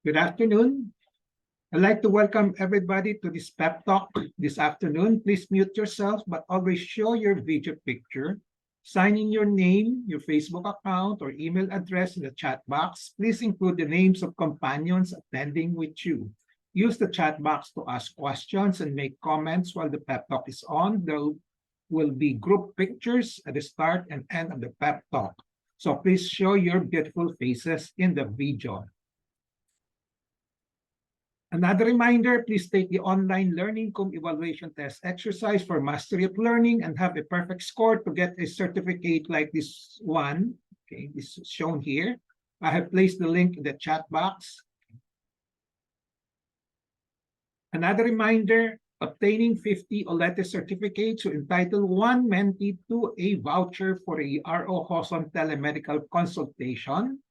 Good afternoon. I'd like to welcome everybody to this pep talk this afternoon. Please mute yourself, but always show your video picture. Sign in your name, your Facebook account, or email address in the chat box. Please include the names of companions attending with you. Use the chat box to ask questions and make comments while the pep talk is on. There will be group pictures at the start and end of the pep talk. So please show your beautiful faces in the video. Another reminder, please take the online learning evaluation test exercise for mastery of learning and have a perfect score to get a certificate like this one. Okay, this is shown here. I have placed the link in the chat box. Another reminder, obtaining 50 OLETE certificates will entitle one mentee to a voucher for a ROJoson telemedical consultation.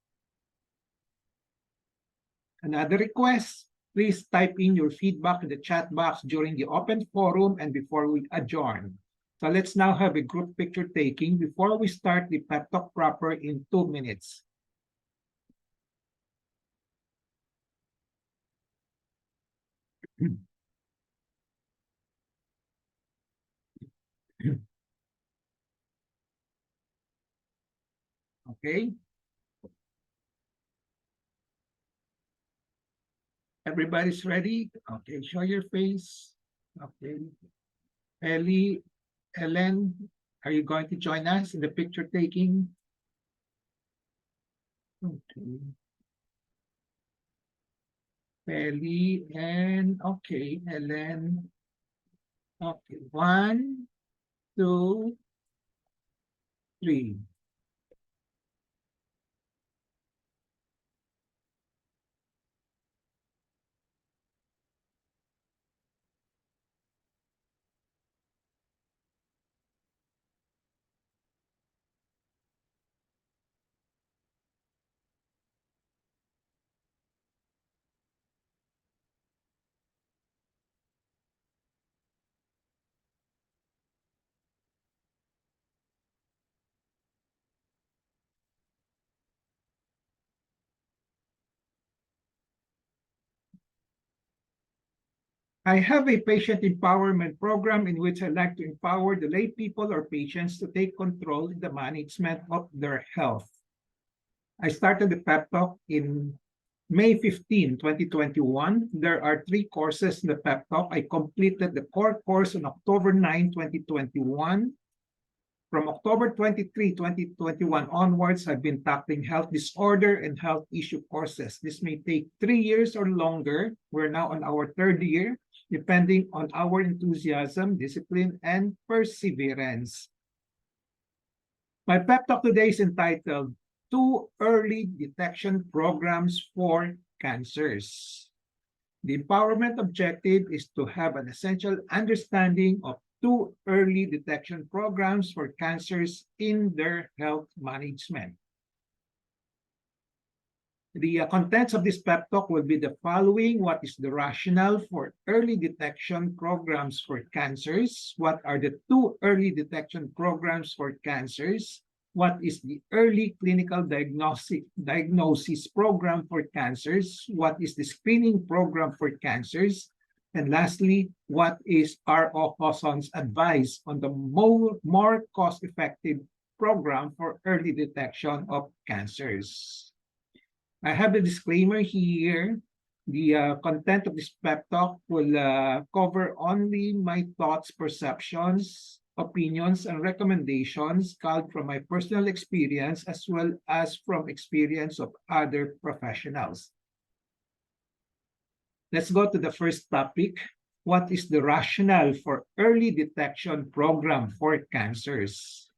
Another request, please type in your feedback in the chat box during the open forum and before we adjourn. So let's now have a group picture taking before we start the pep talk proper in 2 minutes. Okay. Everybody's ready? Okay, show your face. Okay. Ellie, Ellen, are you going to join us in the picture taking? Okay. Ellie and okay, Ellen. Okay, 1, 2, 3. I have a patient empowerment program in which I like to empower the lay people or patients to take control in the management of their health. I started the pep talk in May 15, 2021. There are 3 courses in the pep talk. I completed the core course on October 9, 2021. From October 23, 2021 onwards, I've been tackling health disorder and health issue courses. This may take 3 years or longer. We're now on our 3rd year, depending on our enthusiasm, discipline, and perseverance. My pep talk today is entitled 2 Early Detection Programs for Cancers. The empowerment objective is to have an essential understanding of 2 early detection programs for cancers in their health management. The contents of this pep talk will be the following. What is the rationale for early detection programs for cancers? What are the 2 early detection programs for cancers? What is the early clinical diagnosis program for cancers? What is the screening program for cancers? And lastly, what is ROJoson's advice on the more cost-effective program for early detection of cancers? I have a disclaimer here. The content of this pep talk will cover only my thoughts, perceptions, opinions, and recommendations culled from my personal experience as well as from experience of other professionals. Let's go to the first topic. What is the rationale for early detection program for cancers?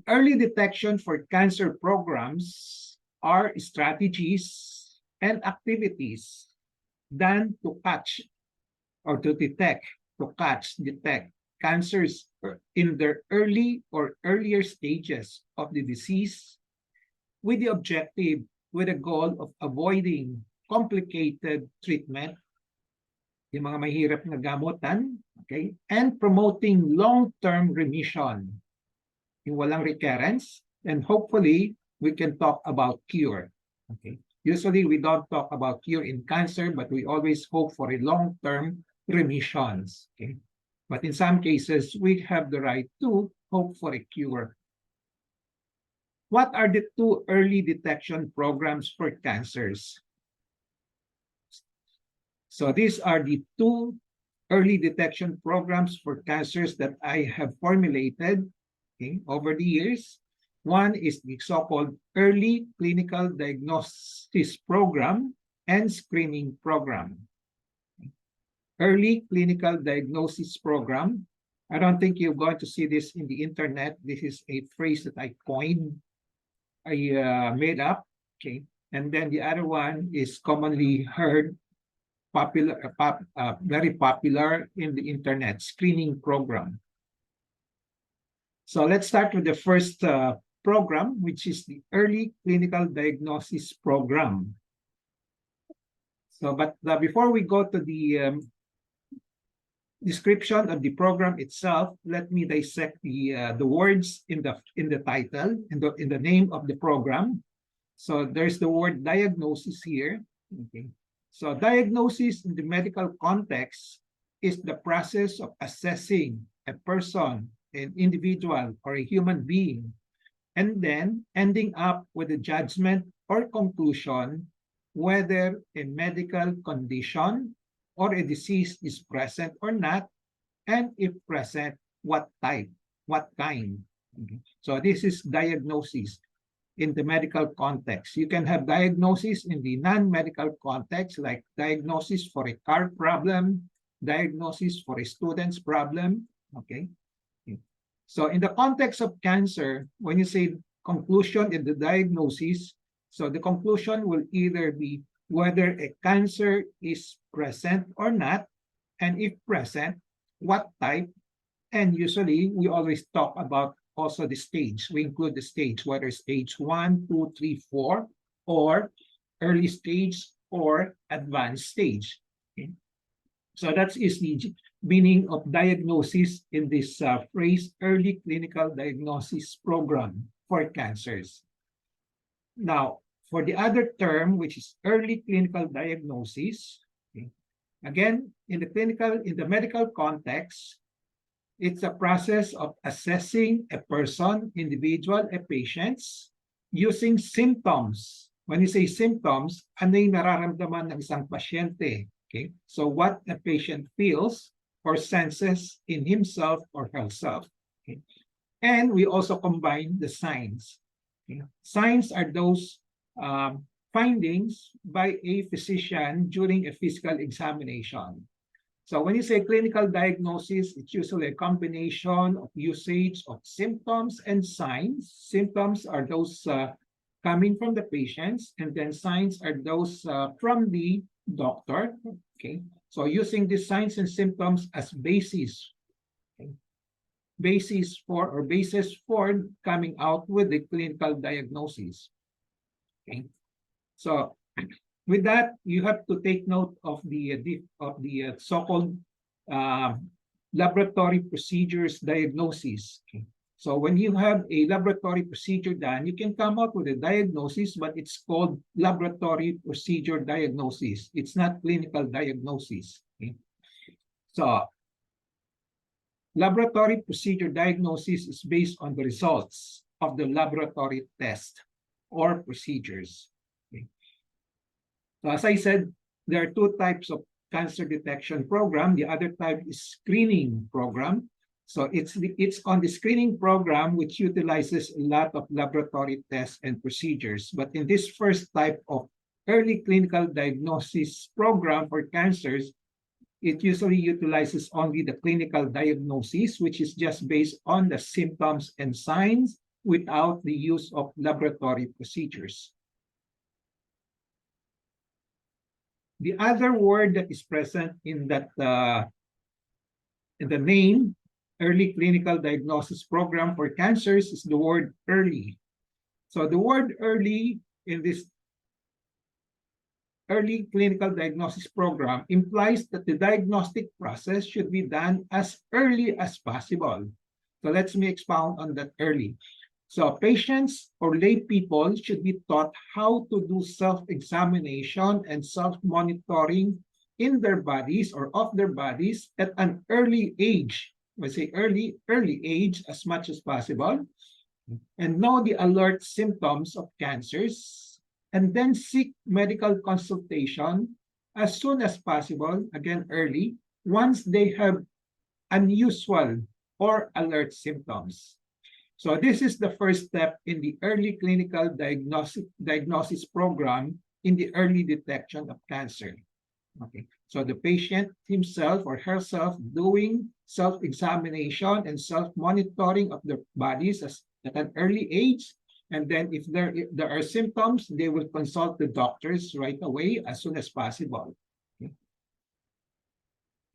Early detection for cancer programs are strategies and activities done to catch or to detect, detect cancers in their early or earlier stages of the disease with the objective, with the goal of avoiding complicated treatment, yung mga mahirap na gamutan, okay, and promoting long-term remission, yung walang recurrence, and hopefully we can talk about cure. Okay, Usually, we don't talk about cure in cancer, but we always hope for a long-term remissions. Okay? But in some cases, we have the right to hope for a cure. What are the two early detection programs for cancers? So these are the two early detection programs for cancers that I have formulated, okay, over the years. One is the so-called Early Clinical Diagnosis Program and Screening Program. Early Clinical Diagnosis Program. I don't think you're going to see this in the internet. This is a phrase that I coined, I made up, okay? And then the other one is commonly heard, very popular in the internet, screening program. So let's start with the first program, which is the Early Clinical Diagnosis Program. So, but before we go to the description of the program itself, let me dissect the words in the title, in the name of the program. So there's the word diagnosis here. Okay. So diagnosis in the medical context is the process of assessing a person, an individual, or a human being, and then ending up with a judgment or conclusion whether a medical condition or a disease is present or not, and if present, what type, what kind. Okay. So this is diagnosis in the medical context. You can have diagnosis in the non-medical context, like diagnosis for a car problem, diagnosis for a student's problem, okay? So in the context of cancer, when you say conclusion in the diagnosis, so the conclusion will either be whether a cancer is present or not, and if present, what type, and usually we always talk about also the stage. We include the stage, whether stage 1, 2, 3, 4, or early stage or advanced stage. Okay? So that is the meaning of diagnosis in this phrase, Early Clinical Diagnosis Program for cancers. Now, for the other term, which is early clinical diagnosis, okay, again, in the medical context, it's a process of assessing a person, individual, a patient, using symptoms. When you say symptoms, ano yung nararamdaman ng isang pasyente? Okay? So what a patient feels or senses in himself or herself. Okay? And we also combine the signs. Okay? Signs are those findings by a physician during a physical examination. So when you say clinical diagnosis, it's usually a combination of usage of symptoms and signs. Symptoms are those coming from the patients, and then signs are those from the doctor. Okay, so using these signs and symptoms as basis, okay, basis for coming out with the clinical diagnosis. Okay, so with that, you have to take note of the so-called laboratory procedures diagnosis. Okay. So when you have a laboratory procedure done, you can come up with a diagnosis, but it's called laboratory procedure diagnosis. It's not clinical diagnosis. Okay. So laboratory procedure diagnosis is based on the results of the laboratory test or procedures. Okay. So as I said, there are two types of cancer detection program. The other type is screening program. So it's on the screening program, which utilizes a lot of laboratory tests and procedures. But in this first type of early clinical diagnosis program for cancers, it usually utilizes only the clinical diagnosis, which is just based on the symptoms and signs without the use of laboratory procedures. The other word that is present in that in the name Early Clinical Diagnosis Program for cancers is the word early. So the word early in this early clinical diagnosis program implies that the diagnostic process should be done as early as possible. So let me expound on that early. So patients or lay people should be taught how to do self-examination and self-monitoring in their bodies or of their bodies at an early age. I say early age as much as possible, and know the alert symptoms of cancers, and then seek medical consultation as soon as possible, again early, once they have unusual or alert symptoms. So this is the first step in the early clinical diagnosis program in the early detection of cancer. Okay, so the patient himself or herself doing self-examination and self-monitoring of their bodies at an early age. And then if there are symptoms, they will consult the doctors right away as soon as possible. Okay.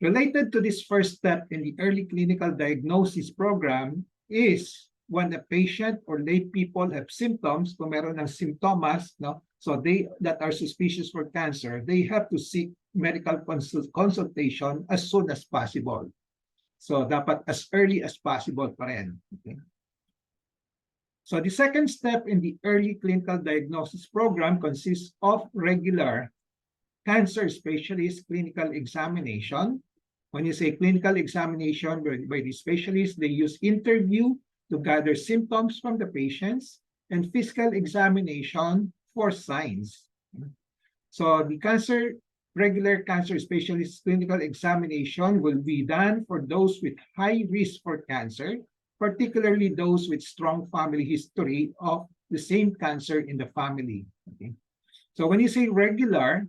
Related to this first step in the early clinical diagnosis program is when a patient or lay people have symptoms, kung meron ng symptoms, no, so they that are suspicious for cancer, they have to seek medical consultation as soon as possible. So dapat as early as possible pa rin. Okay. So the second step in the early clinical diagnosis program consists of regular cancer specialist clinical examination. When you say clinical examination by the specialists, they use interview to gather symptoms from the patients and physical examination for signs. So the regular cancer specialist clinical examination will be done for those with high risk for cancer, particularly those with strong family history of the same cancer in the family. Okay. So when you say regular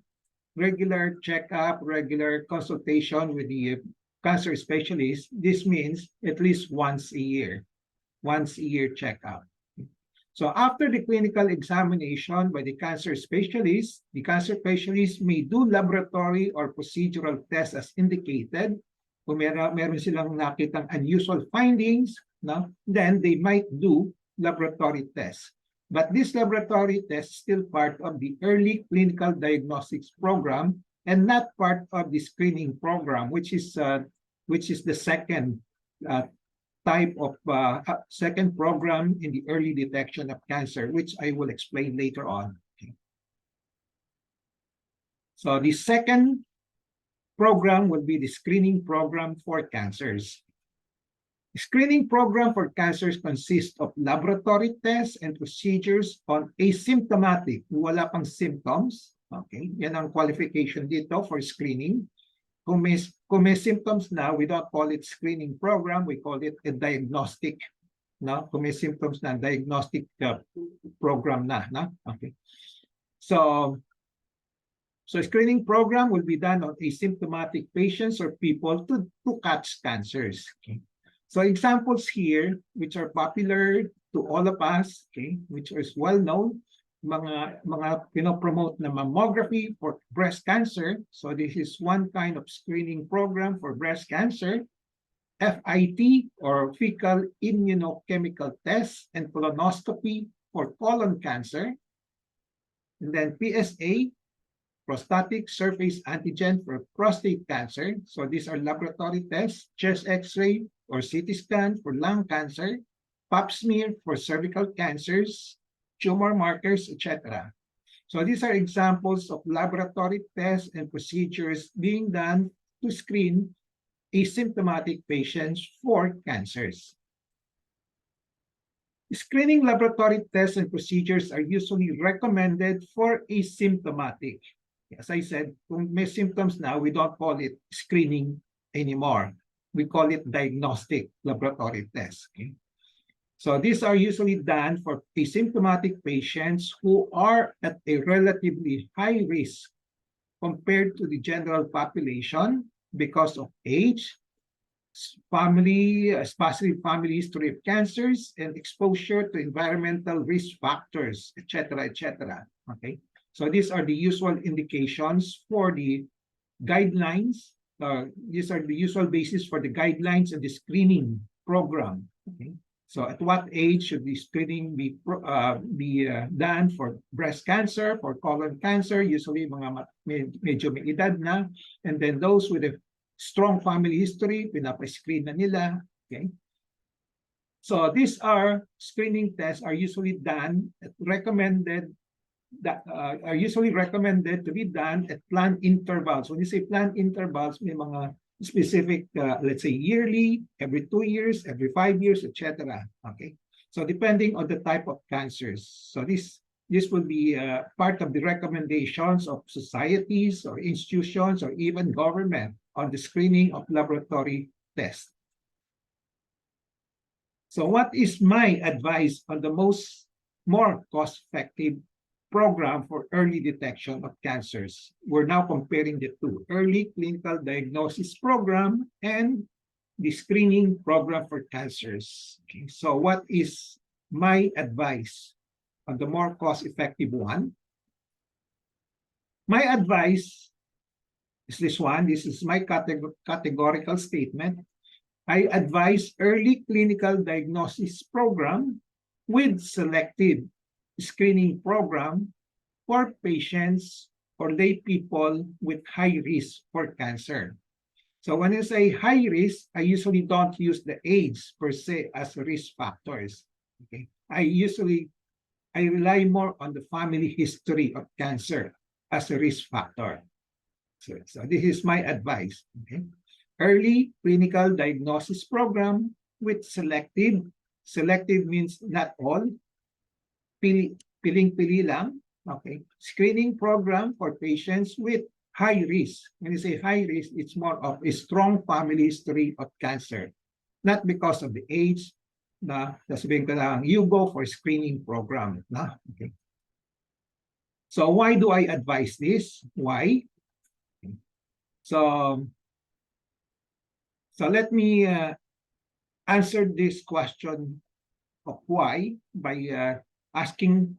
checkup, regular consultation with the cancer specialist, this means at least once a year checkup. So after the clinical examination by the cancer specialist may do laboratory or procedural tests as indicated. Kung meron silang nakitang unusual findings, no, then they might do laboratory tests. But this laboratory test is still part of the early clinical diagnostics program and not part of the screening program, which is the second type of second program in the early detection of cancer, which I will explain later on. Okay. So the second program will be the screening program for cancers. The screening program for cancers consists of laboratory tests and procedures on asymptomatic, wala pang symptoms. Okay, yan ang qualification dito for screening. Kung may symptoms na, we don't call it screening program, we call it a diagnostic. No? Kung may symptoms na, diagnostic program na. No? Okay. So screening program will be done on asymptomatic patients or people to catch cancers. Okay. So examples here, which are popular to all of us, okay, which is well known, mga pinopromote na mammography for breast cancer. So this is one kind of screening program for breast cancer. FIT or fecal immunochemical test and colonoscopy for colon cancer. And then PSA, prostatic surface antigen for prostate cancer. So these are laboratory tests, chest X-ray or CT scan for lung cancer, pap smear for cervical cancers, tumor markers, etc. So these are examples of laboratory tests and procedures being done to screen asymptomatic patients for cancers. Screening laboratory tests and procedures are usually recommended for asymptomatic. As I said, kung may symptoms now, we don't call it screening anymore. We call it diagnostic laboratory tests. Okay? So these are usually done for asymptomatic patients who are at a relatively high risk compared to the general population because of age, specific family history of cancers, and exposure to environmental risk factors, etc., etc. Okay, so these are the usual indications for the guidelines. These are the usual basis for the guidelines and the screening program. Okay. So at what age should the screening be done for breast cancer, for colon cancer, usually mga medyo may edad na, and then those with a strong family history, pinapascreen na nila. Okay. So these are screening tests are usually done recommended that are usually recommended to be done at planned intervals. When you say planned intervals, may mga specific, let's say yearly, every 2 years, every 5 years, etc. Okay, so depending on the type of cancers. So this will be part of the recommendations of societies or institutions or even government on the screening of laboratory tests. So what is my advice on the more cost-effective program for early detection of cancers? We're now comparing the two, early clinical diagnosis program and the screening program for cancers. Okay, so what is my advice on the more cost-effective one? My advice is this one. This is my categorical statement. I advise early clinical diagnosis program with selective screening program for patients or lay people with high risk for cancer. So when I say high risk, I usually don't use the age per se as risk factors. Okay, I rely more on the family history of cancer as a risk factor. So this is my advice. Okay, early clinical diagnosis program with selective. Selective means not all. Piling-pili lang. Okay. Screening program for patients with high risk. When you say high risk, it's more of a strong family history of cancer. Not because of the age na sabihin ko lang, you go for screening program. Na? Okay. So why do I advise this? Why? So let me answer this question of why by asking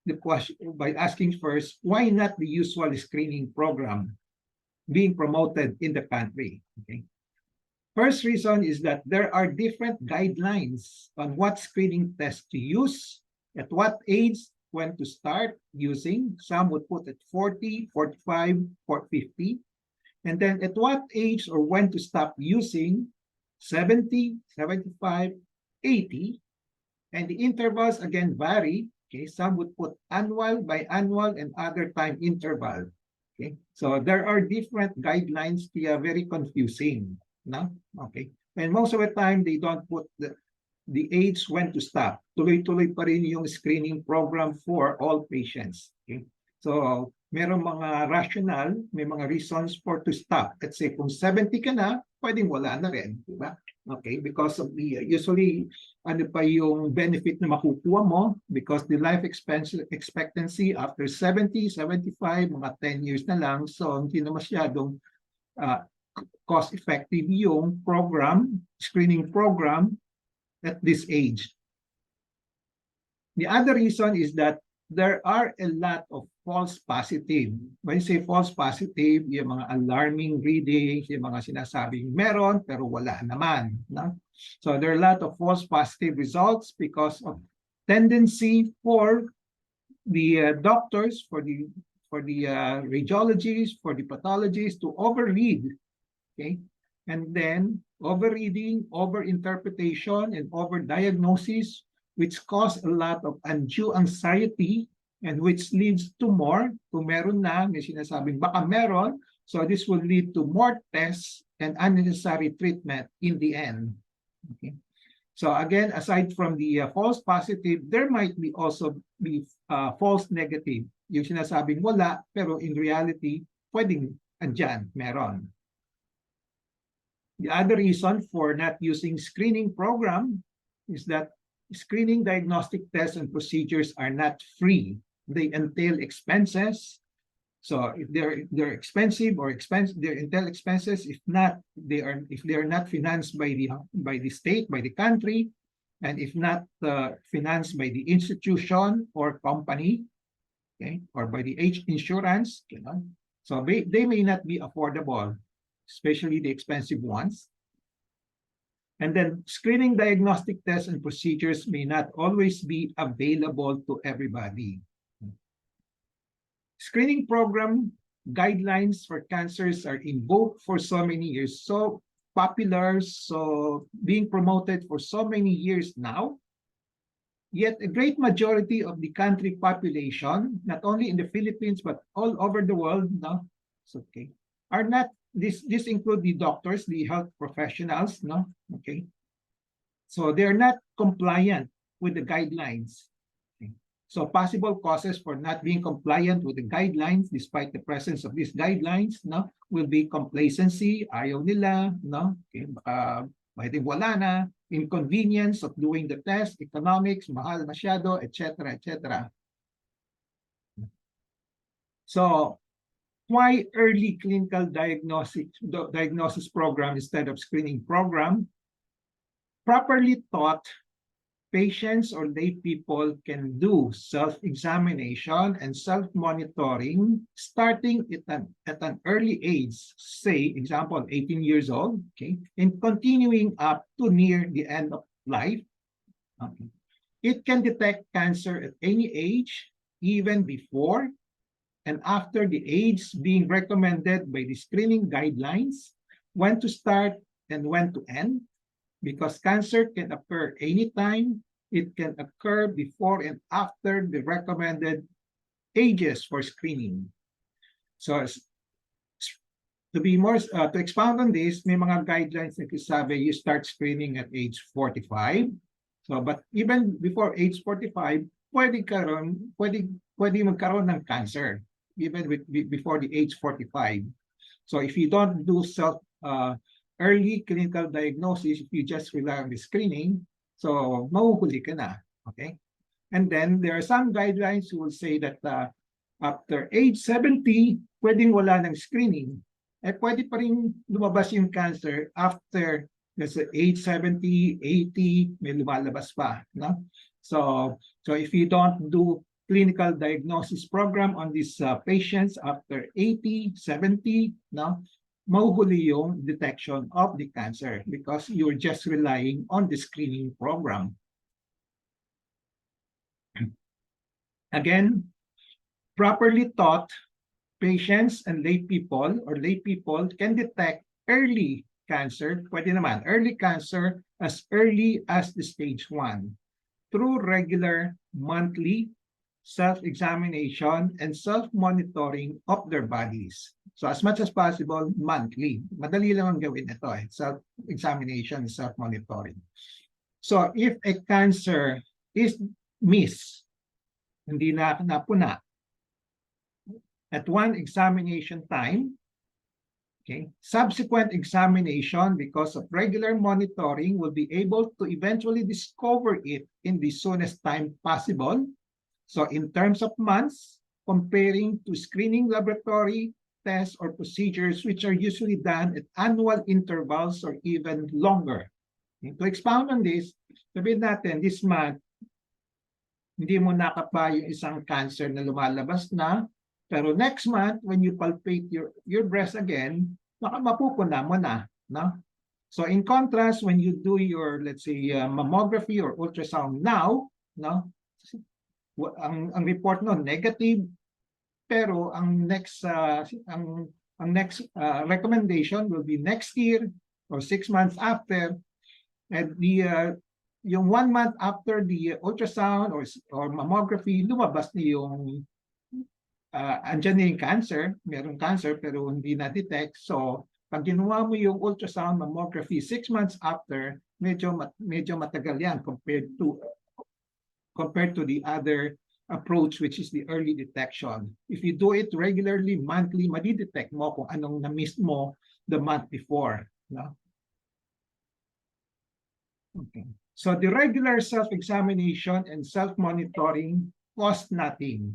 the question by asking first, why not the usual screening program being promoted in the country? Okay. First reason is that there are different guidelines on what screening test to use, at what age, when to start using. Some would put at 40, 45, or 50. And then at what age or when to stop using, 70, 75, 80. And the intervals again vary. Okay, some would put annual, biannual, and other time interval. Okay, so there are different guidelines. They are very confusing. No? Okay, and most of the time they don't put the age when to stop. Tuloy-tuloy pa rin yung screening program for all patients. Okay, so merong mga rational, may mga reasons for to stop. Let's say kung 70 ka na, pwedeng wala na rin, di ba? Okay, because of the usually ano pa yung benefit na makukuha mo because the life expectancy after 70, 75, mga 10 years na lang, so hindi na masyadong cost effective yung program, screening program at this age. The other reason is that there are a lot of false positive. When you say false positive, yung mga alarming readings, yung mga sinasabing meron pero wala naman. No? So there are a lot of false positive results because of tendency for the doctors, for the radiologists, for the pathologists to overread. Okay, and then overreading, overinterpretation, and overdiagnosis, which cause a lot of undue anxiety and which leads to more. Kung meron na, may sinasabing baka meron, so this will lead to more tests and unnecessary treatment in the end. Okay. So again, aside from the false positive, there might be also be false negative. Yung sinasabing wala, pero in reality, pwedeng andyan, meron. The other reason for not using screening program is that screening diagnostic tests and procedures are not free. They entail expenses. So if they're expensive or they entail expenses, if they are not financed by the state, by the country, and if not financed by the institution or company, okay, or by the insurance, you know, so they may not be affordable, especially the expensive ones. And then screening diagnostic tests and procedures may not always be available to everybody. Screening program guidelines for cancers are invoked for so many years. So popular, so being promoted for so many years now. Yet a great majority of the country population, not only in the Philippines but all over the world, no, it's okay, are not. This include the doctors, the health professionals, no, okay. So they are not compliant with the guidelines. Okay? So possible causes for not being compliant with the guidelines, despite the presence of these guidelines, no, will be complacency, ayaw nila, no, okay, pwedeng wala na, inconvenience of doing the test, economics, mahal masyado, etc., etc. So why early clinical diagnosis program instead of screening program? Properly taught, patients or lay people can do self-examination and self-monitoring starting at an early age, say, example, 18 years old, okay, and continuing up to near the end of life. Okay. It can detect cancer at any age, even before and after the age being recommended by the screening guidelines, when to start and when to end, because cancer can occur anytime. It can occur before and after the recommended ages for screening. So to expound on this, may mga guidelines na sabi you start screening at age 45. So, but even before age 45, pwede magkaroon ng cancer, even before the age 45. So if you don't do early clinical diagnosis, if you just rely on the screening, so mahuhuli ka na, okay? And then there are some guidelines who will say that after age 70, pwedeng wala ng screening. Eh pwede pa rin lumabas yung cancer after age 70, 80, may lumalabas pa, no? So if you don't do clinical diagnosis program on these patients after 80, 70, no, mahuhuli yung detection of the cancer because you're just relying on the screening program. Again, properly taught, patients and lay people can detect early cancer, pwede naman, early cancer as early as the stage 1 through regular monthly self-examination and self-monitoring of their bodies. So as much as possible, monthly. Madali lang ang gawin ito, self-examination and self-monitoring. So if a cancer is missed, hindi na napuna, at one examination time, okay, subsequent examination because of regular monitoring will be able to eventually discover it in the soonest time possible. So in terms of months, comparing to screening laboratory tests or procedures which are usually done at annual intervals or even longer. Okay, to expound on this, sabihin natin, this month, hindi mo nakapa yung isang cancer na lumalabas na, pero next month, when you palpate your breast again, baka mapupuna mo na, no? So in contrast, when you do your, let's say, mammography or ultrasound now, no, ang report no negative, pero ang next recommendation will be next year or 6 months after, and yung 1 month after the ultrasound or mammography, lumabas na yung andyan na yung cancer, merong cancer pero hindi na-detect. So pag ginawa mo yung ultrasound mammography 6 months after, medyo matagal yan compared to the other approach, which is the early detection. If you do it regularly, monthly, madidetect mo kung anong na-miss mo the month before. No? Okay. So the regular self-examination and self-monitoring cost nothing.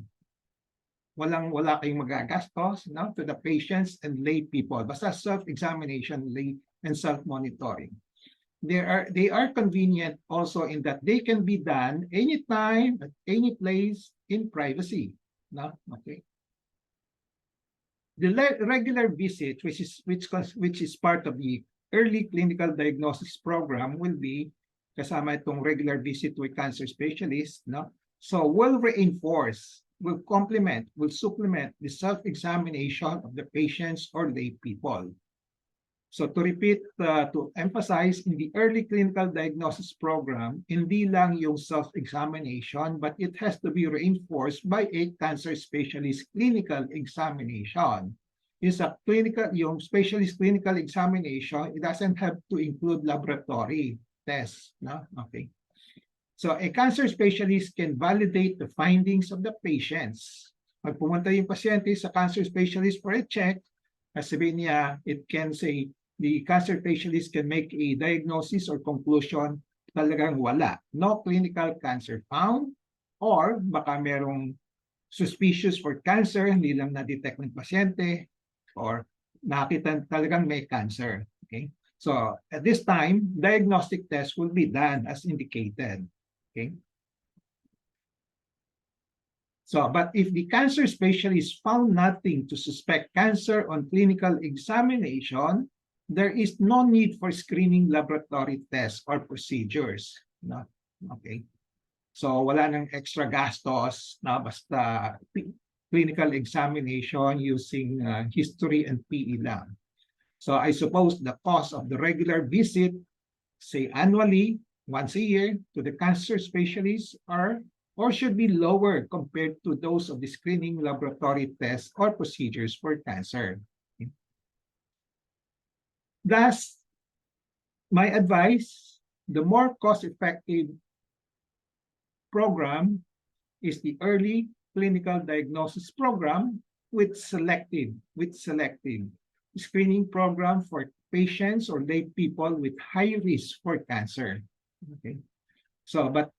Wala kayong magagastos, no, to the patients and lay people. Basta self-examination, lay, and self-monitoring. They are convenient also in that they can be done anytime, at any place, in privacy. No? Okay. The regular visit, which is part of the early clinical diagnosis program, will be kasama itong regular visit to a cancer specialist. No? So will reinforce, will complement, will supplement the self-examination of the patients or lay people. So to repeat, to emphasize, in the early clinical diagnosis program, hindi lang yung self-examination, but it has to be reinforced by a cancer specialist clinical examination. Yung specialist clinical examination, it doesn't have to include laboratory tests. No? Okay. So a cancer specialist can validate the findings of the patients. Pag pumunta yung pasyente sa cancer specialist for a check, sabihin niya, it can say, the cancer specialist can make a diagnosis or conclusion, talagang wala. No clinical cancer found, or baka merong suspicious for cancer, hindi lang na-detect ng pasyente, or nakita talagang may cancer. Okay? So at this time, diagnostic tests will be done as indicated. Okay? So, but if the cancer specialist found nothing to suspect cancer on clinical examination, there is no need for screening laboratory tests or procedures. No? Okay. So, wala nang extra gastos na basta clinical examination using history and PE lang. So, I suppose the cost of the regular visit, say annually, once a year, to the cancer specialist or should be lower compared to those of the screening laboratory tests or procedures for cancer. Thus, my advice, the more cost-effective program is the early clinical diagnosis program with selective screening program for patients or lay people with high risk for cancer. Okay. So, but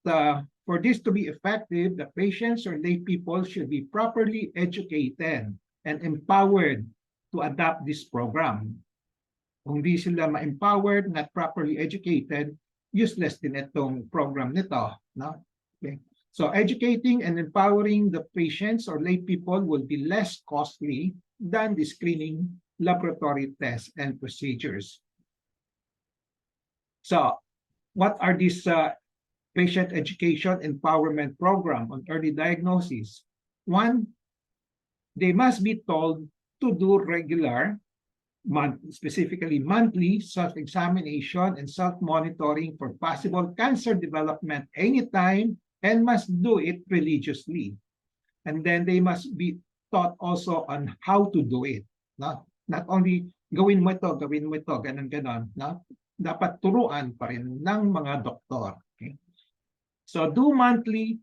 for this to be effective, the patients or lay people should be properly educated and empowered to adopt this program. Kung di sila ma-empowered, not properly educated, useless din itong program nito. No? Okay. So educating and empowering the patients or lay people will be less costly than the screening laboratory tests and procedures. So what are these patient education empowerment program on early diagnosis? One, they must be told to do regular, specifically monthly self-examination and self-monitoring for possible cancer development anytime, and must do it religiously. And then they must be taught also on how to do it. No? Not only gawin mo ito, ganon. No? Dapat turuan pa rin ng mga doktor. Okay? So do monthly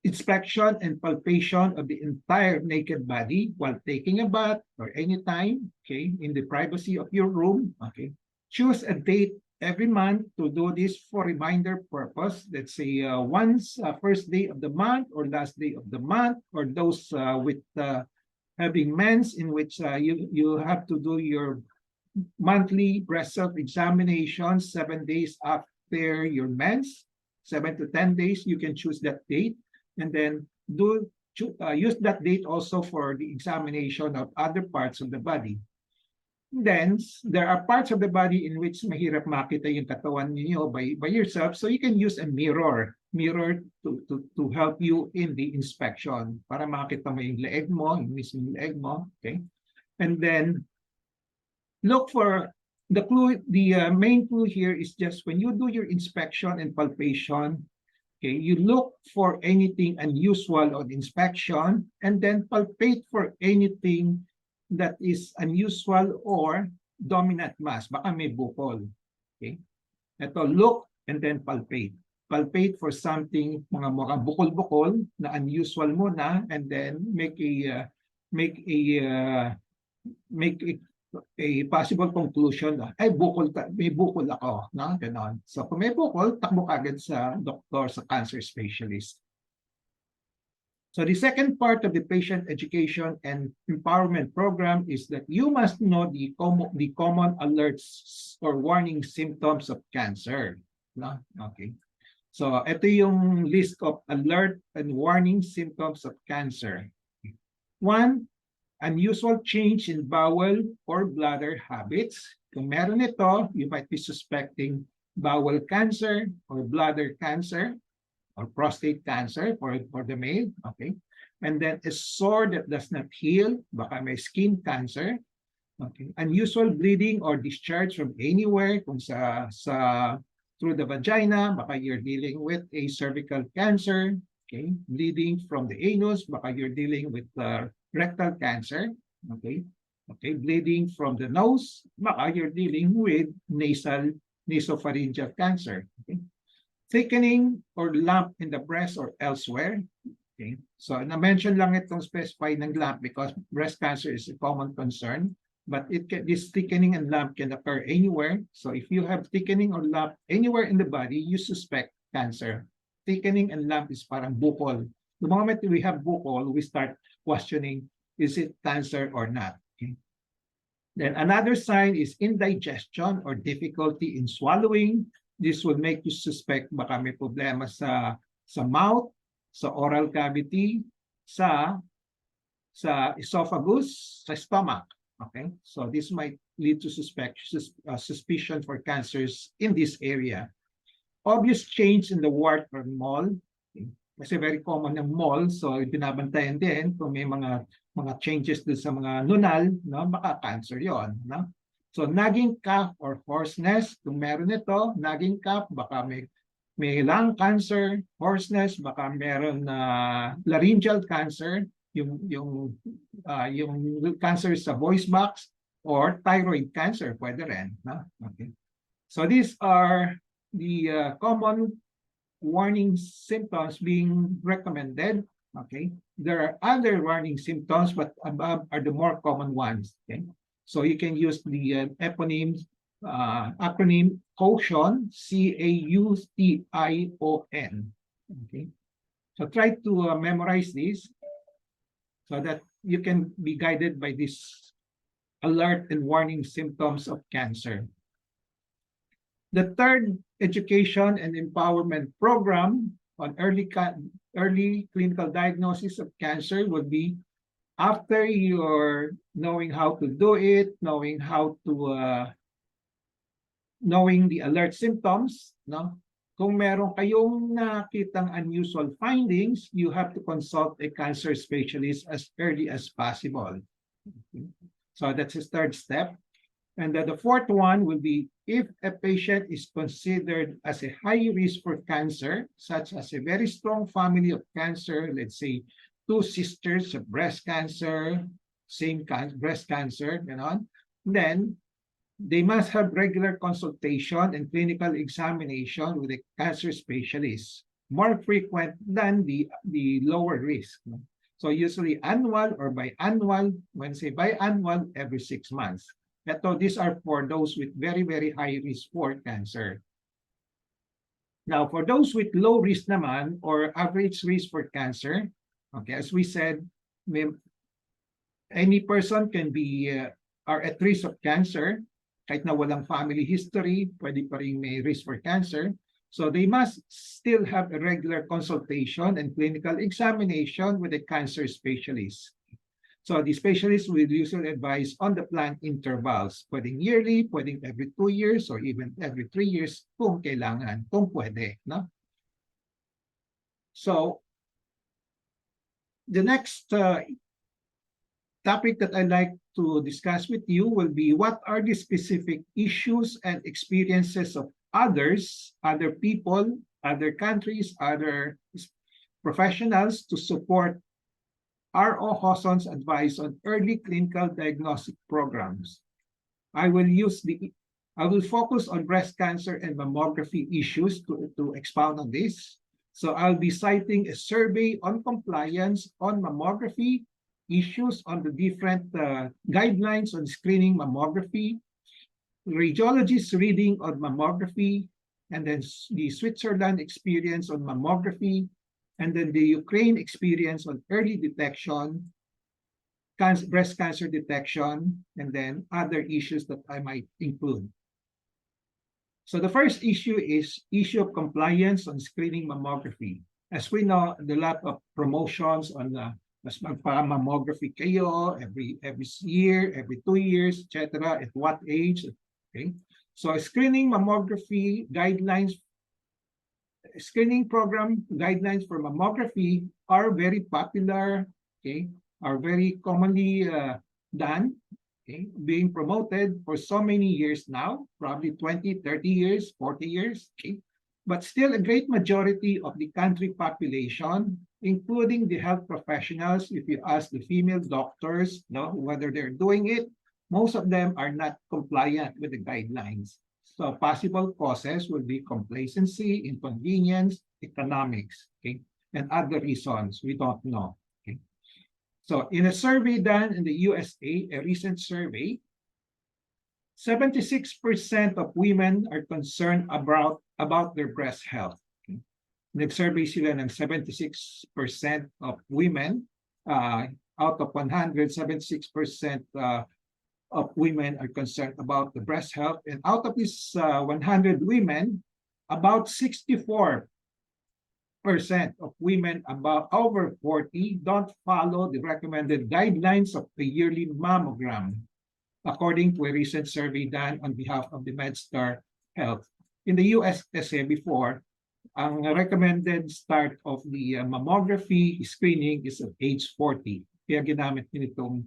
inspection and palpation of the entire naked body while taking a bath or anytime, okay, in the privacy of your room, okay. Choose a date every month to do this for reminder purpose. Let's say once first day of the month or last day of the month, or those with having mens, in which you have to do your monthly breast self-examination 7 days after your mens, 7 to 10 days, you can choose that date. And then use that date also for the examination of other parts of the body. Then there are parts of the body in which mahirap makita yung katawan niyo by yourself, so you can use a mirror to help you in the inspection para makita mo yung leeg mo, yung mismong leeg mo, okay? And then look for the clue. The main clue here is just when you do your inspection and palpation, okay, you look for anything unusual on inspection and then palpate for anything that is unusual or dominant mass. Baka may bukol. Okay? Ito, look and then palpate. Palpate for something, mga bukol-bukol na unusual muna, and then make a possible conclusion na, ay, may bukol ako, no? Ganon. So kung may bukol, takbo agad sa doktor, sa cancer specialist. So the second part of the patient education and empowerment program is that you must know the common alerts or warning symptoms of cancer. No? Okay. So ito yung list of alert and warning symptoms of cancer. One, unusual change in bowel or bladder habits. Kung meron ito, you might be suspecting bowel cancer or bladder cancer or prostate cancer for the male. Okay. And then a sore that does not heal, baka may skin cancer. Okay. Unusual bleeding or discharge from anywhere, kung through the vagina, baka you're dealing with a cervical cancer. Okay. Bleeding from the anus, baka you're dealing with rectal cancer. Okay. Okay. Bleeding from the nose, baka you're dealing with nasopharyngeal cancer. Okay. Thickening or lump in the breast or elsewhere. Okay. So na-mention lang itong specify ng lump because breast cancer is a common concern. But this thickening and lump can occur anywhere. So if you have thickening or lump anywhere in the body, you suspect cancer. Thickening and lump is parang bukol. The moment we have bukol, we start questioning, is it cancer or not? Okay. Then another sign is indigestion or difficulty in swallowing. This will make you suspect baka may problema sa mouth, sa oral cavity, sa esophagus, sa stomach. Okay, so this might lead to suspicion for cancers in this area. Obvious change in the wart or mole. Okay. Kasi very common ng mole, so binabantayan din kung may mga changes dun sa mga nunal, no, baka cancer yon, no? So nagging cough or hoarseness, kung meron ito, nagging cough, baka may lung cancer, hoarseness, baka meron laryngeal cancer, yung cancer sa voice box, or thyroid cancer, pwede rin. No? Okay. So these are the common warning symptoms being recommended. Okay. There are other warning symptoms, but above are the more common ones. Okay. So you can use the acronym CAUTION, CAUTION. Okay. So try to memorize this, so that you can be guided by this alert and warning symptoms of cancer. The third education and empowerment program on early clinical diagnosis of cancer would be, after you're knowing how to do it, knowing the alert symptoms, no? Kung meron kayong nakitang unusual findings, you have to consult a cancer specialist as early as possible. Okay. So that's the third step. And then the fourth one will be, if a patient is considered as a high risk for cancer, such as a very strong family of cancer, let's say 2 sisters of breast cancer, same breast cancer, then they must have regular consultation and clinical examination with a cancer specialist, more frequent than the lower risk. So usually annual or biannual. When say biannual, every 6 months. These are for those with very, very high risk for cancer. Now, for those with low risk naman or average risk for cancer, okay, as we said, any person can be are at risk of cancer. Kahit na walang family history, pwede pa rin may risk for cancer. So they must still have a regular consultation and clinical examination with a cancer specialist. So the specialist will usually advise on the planned intervals. Pwedeng yearly, pwedeng every 2 years, or even every 3 years kung kailangan, kung pwede. No? So the next topic that I'd like to discuss with you will be, what are the specific issues and experiences of others, other people, other countries, other professionals to support ROJoson's advice on early clinical diagnostic programs. I will focus on breast cancer and mammography issues to expound on this. So I'll be citing a survey on compliance on mammography, issues on the different guidelines on screening mammography, radiologist reading on mammography, and then the Switzerland experience on mammography, and then the Ukraine experience on early detection, breast cancer detection, and then other issues that I might include. So the first issue is issue of compliance on screening mammography. As we know, there are a lot of promotions on mas magpa-mammography kayo every year, every 2 years, etc. At what age? Okay. So screening mammography guidelines, screening program guidelines for mammography are very popular, okay, are very commonly done. okay, being promoted for so many years now, probably 20, 30 years, 40 years, okay? But still a great majority of the country population, including the health professionals, if you ask the female doctors, no, whether they're doing it, most of them are not compliant with the guidelines. So possible causes will be complacency, inconvenience, economics, okay, and other reasons we don't know. Okay. So in a survey done in the USA, a recent survey, 76% of women are concerned about their breast health. Okay. Nag-survey sila ng 76% of women, out of 100, 76% of women are concerned about the breast health. And out of these 100 women, about 64% of women about over 40 don't follow the recommended guidelines of the yearly mammogram, according to a recent survey done on behalf of the MedStar Health. In the US kasi before, ang recommended start of the mammography screening is at age 40. Kaya ginamit nitong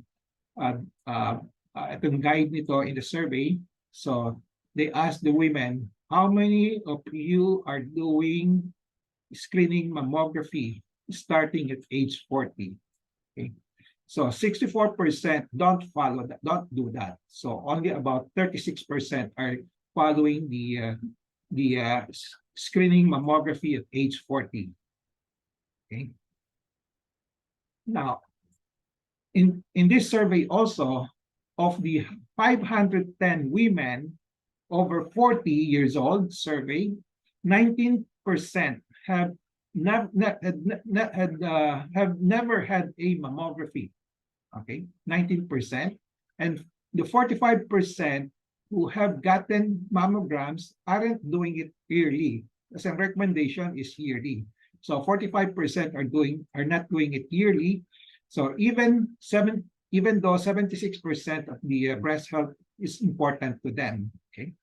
itong guide nito in the survey. So they asked the women, how many of you are doing screening mammography starting at age 40? Okay. So 64% don't follow that, don't do that. So only about 36% are following the screening mammography at age 40. Okay. Now, in this survey also, of the 510 women over 40 years old surveyed, 19% have never had a mammography. Okay, 19%, and the 45% who have gotten mammograms aren't doing it yearly. As a recommendation is yearly. So 45% are not doing it yearly. So even though 76% of the breast health is important to them. Okay.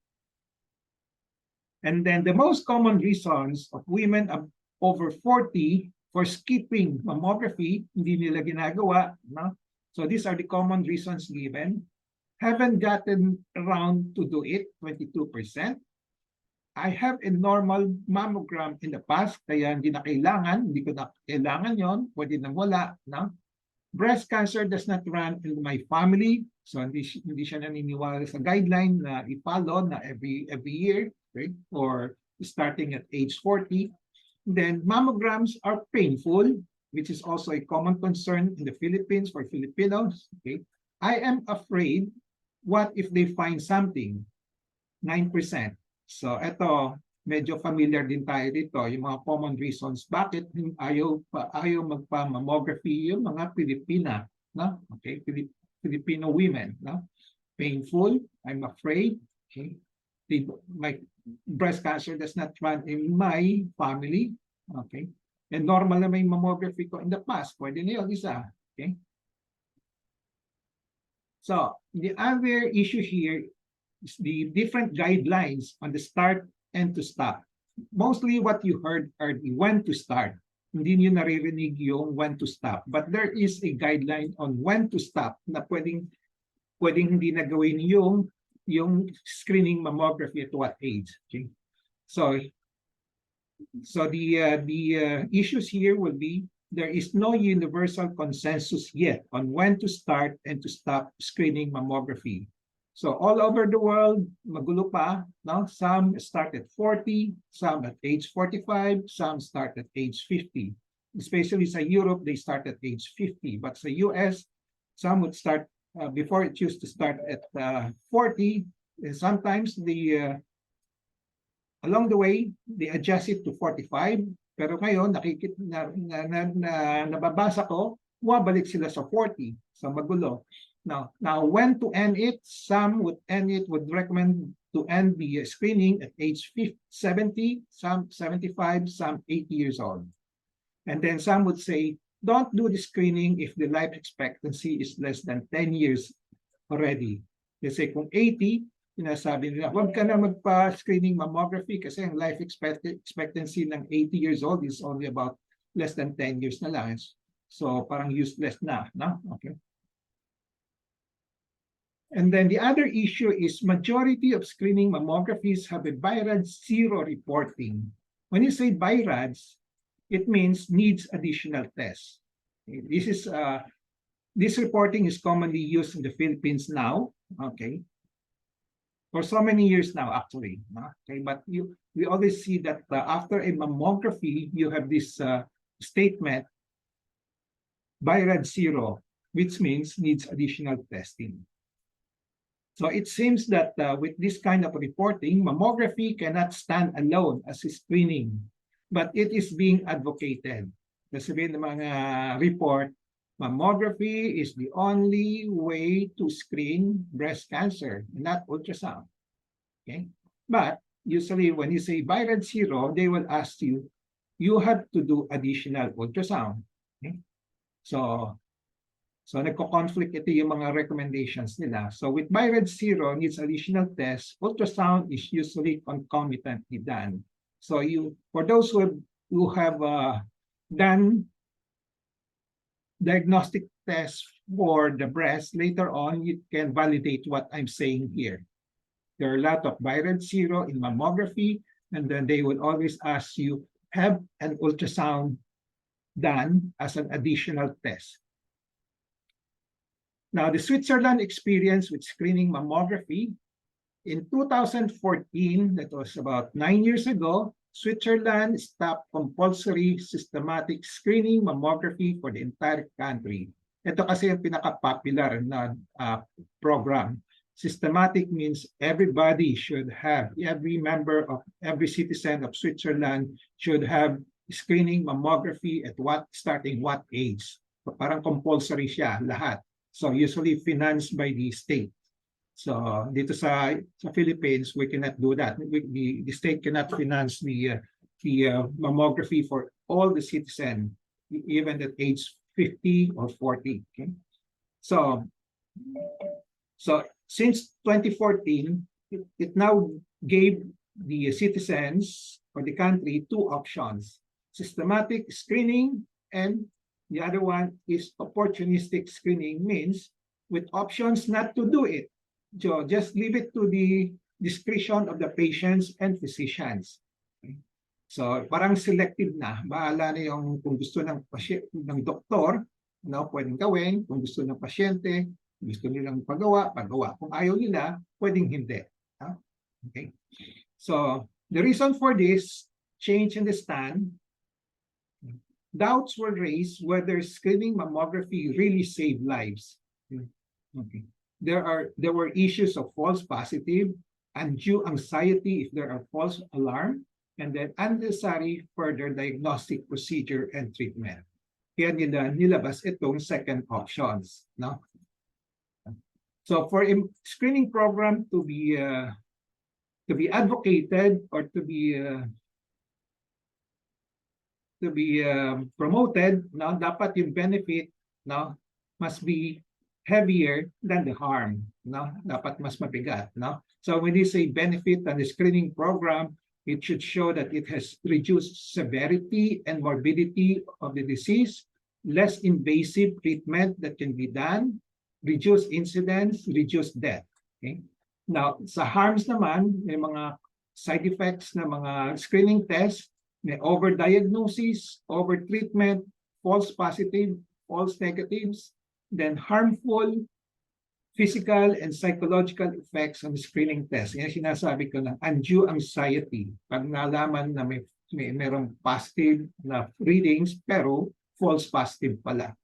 And then the most common reasons of women over 40 for skipping mammography, hindi nila ginagawa, no? So these are the common reasons given. Haven't gotten around to do it, 22%. I have a normal mammogram in the past, kaya hindi ko na kailangan yon, pwede nang wala, no? Breast cancer does not run in my family, so hindi siya naniniwala sa guideline na i-follow na every year, okay? Or starting at age 40. Then mammograms are painful, which is also a common concern in the Philippines for Filipinos. Okay, I am afraid, what if they find something? 9%. So ito, medyo familiar din tayo dito, yung mga common reasons bakit ayaw magpa-mammography yung mga Pilipina, no? Okay, Filipino women, no? Painful, I'm afraid. Okay, my breast cancer does not run in my family. Okay, and normal na may mammography ko in the past, pwede na yun isa. Okay, so the other issue here is the different guidelines on the start and to stop. Mostly what you heard are the when to start. Hindi niyo naririnig yung when to stop. But there is a guideline on when to stop na pwedeng hindi na gawin yung screening mammography at what age. Okay? So the issues here will be there is no universal consensus yet on when to start and to stop screening mammography. So all over the world, magulo pa, no? Some start at 40, some at age 45, some start at age 50. Especially sa Europe, they start at age 50. But sa US, some would start, before it used to start at 40. And sometimes along the way, they adjust it to 45. Pero ngayon, nababasa ko, bumabalik sila sa 40. So magulo. Now, when to end it? Some would recommend to end the screening at age 70, some 75, some 80 years old. And then some would say, don't do the screening if the life expectancy is less than 10 years already. Kasi kung 80, sinasabi nila, huwag ka na magpa-screening mammography kasi ang life expectancy ng 80 years old is only about less than 10 years na lang. So parang useless na, no? Okay. And then the other issue is majority of screening mammographies have a BIRAD 0 reporting. When you say BIRADs, it means needs additional tests. This reporting is commonly used in the Philippines now, okay, for so many years now, actually. Okay, but we always see that after a mammography, you have this statement, BIRAD 0, which means needs additional testing. So it seems that with this kind of reporting, mammography cannot stand alone as a screening, but it is being advocated. Sabihin ng mga report, mammography is the only way to screen breast cancer, not ultrasound. Okay, but usually when you say BIRAD 0, they will ask you, you have to do additional ultrasound. Okay? So nagko-conflict ito yung mga recommendations nila. So with BIRAD 0 needs additional tests, ultrasound is usually concomitantly done. So for those who have done diagnostic tests for the breast, later on you can validate what I'm saying here. There are a lot of BIRAD 0 in mammography, and then they will always ask you, have an ultrasound done as an additional test. Now, the Switzerland experience with screening mammography, in 2014, that was about 9 years ago, Switzerland stopped compulsory systematic screening mammography for the entire country. Ito kasi yung pinaka-popular na program. Systematic means everybody should have, every member of every citizen of Switzerland should have screening mammography at starting what age. So, parang compulsory siya, lahat. So usually financed by the state. So dito sa Philippines, we cannot do that. The state cannot finance the mammography for all the citizens, even at age 50 or 40. Okay? So since 2014, it now gave the citizens or the country two options: systematic screening, and the other one is opportunistic screening, means with options not to do it. So just leave it to the discretion of the patients and physicians. Okay? So parang selective na. Bahala na yung kung gusto ng doktor, pwedeng gawin. Kung gusto ng pasyente, gusto nilang pagawa. Kung ayaw nila, pwedeng hindi. Okay? So the reason for this change in the stand, doubts were raised whether screening mammography really saved lives. Okay. There were issues of false positive, undue anxiety if there are false alarm, and then unnecessary further diagnostic procedure and treatment. Kaya nilabas itong second options. No? So for a screening program to be advocated or to be promoted, dapat yung benefit must be heavier than the harm. Dapat mas mabigat. So when you say benefit on the screening program, it should show that it has reduced severity and morbidity of the disease, less invasive treatment that can be done, reduced incidence, reduced death. Okay? Now, sa harms naman, may mga side effects na mga screening tests, may overdiagnosis, overtreatment, false positive, false negatives, then harmful physical and psychological effects on the screening test. Yan sinasabi ko ng undue anxiety. Pag nalaman na mayroong positive na readings, pero false positive pala.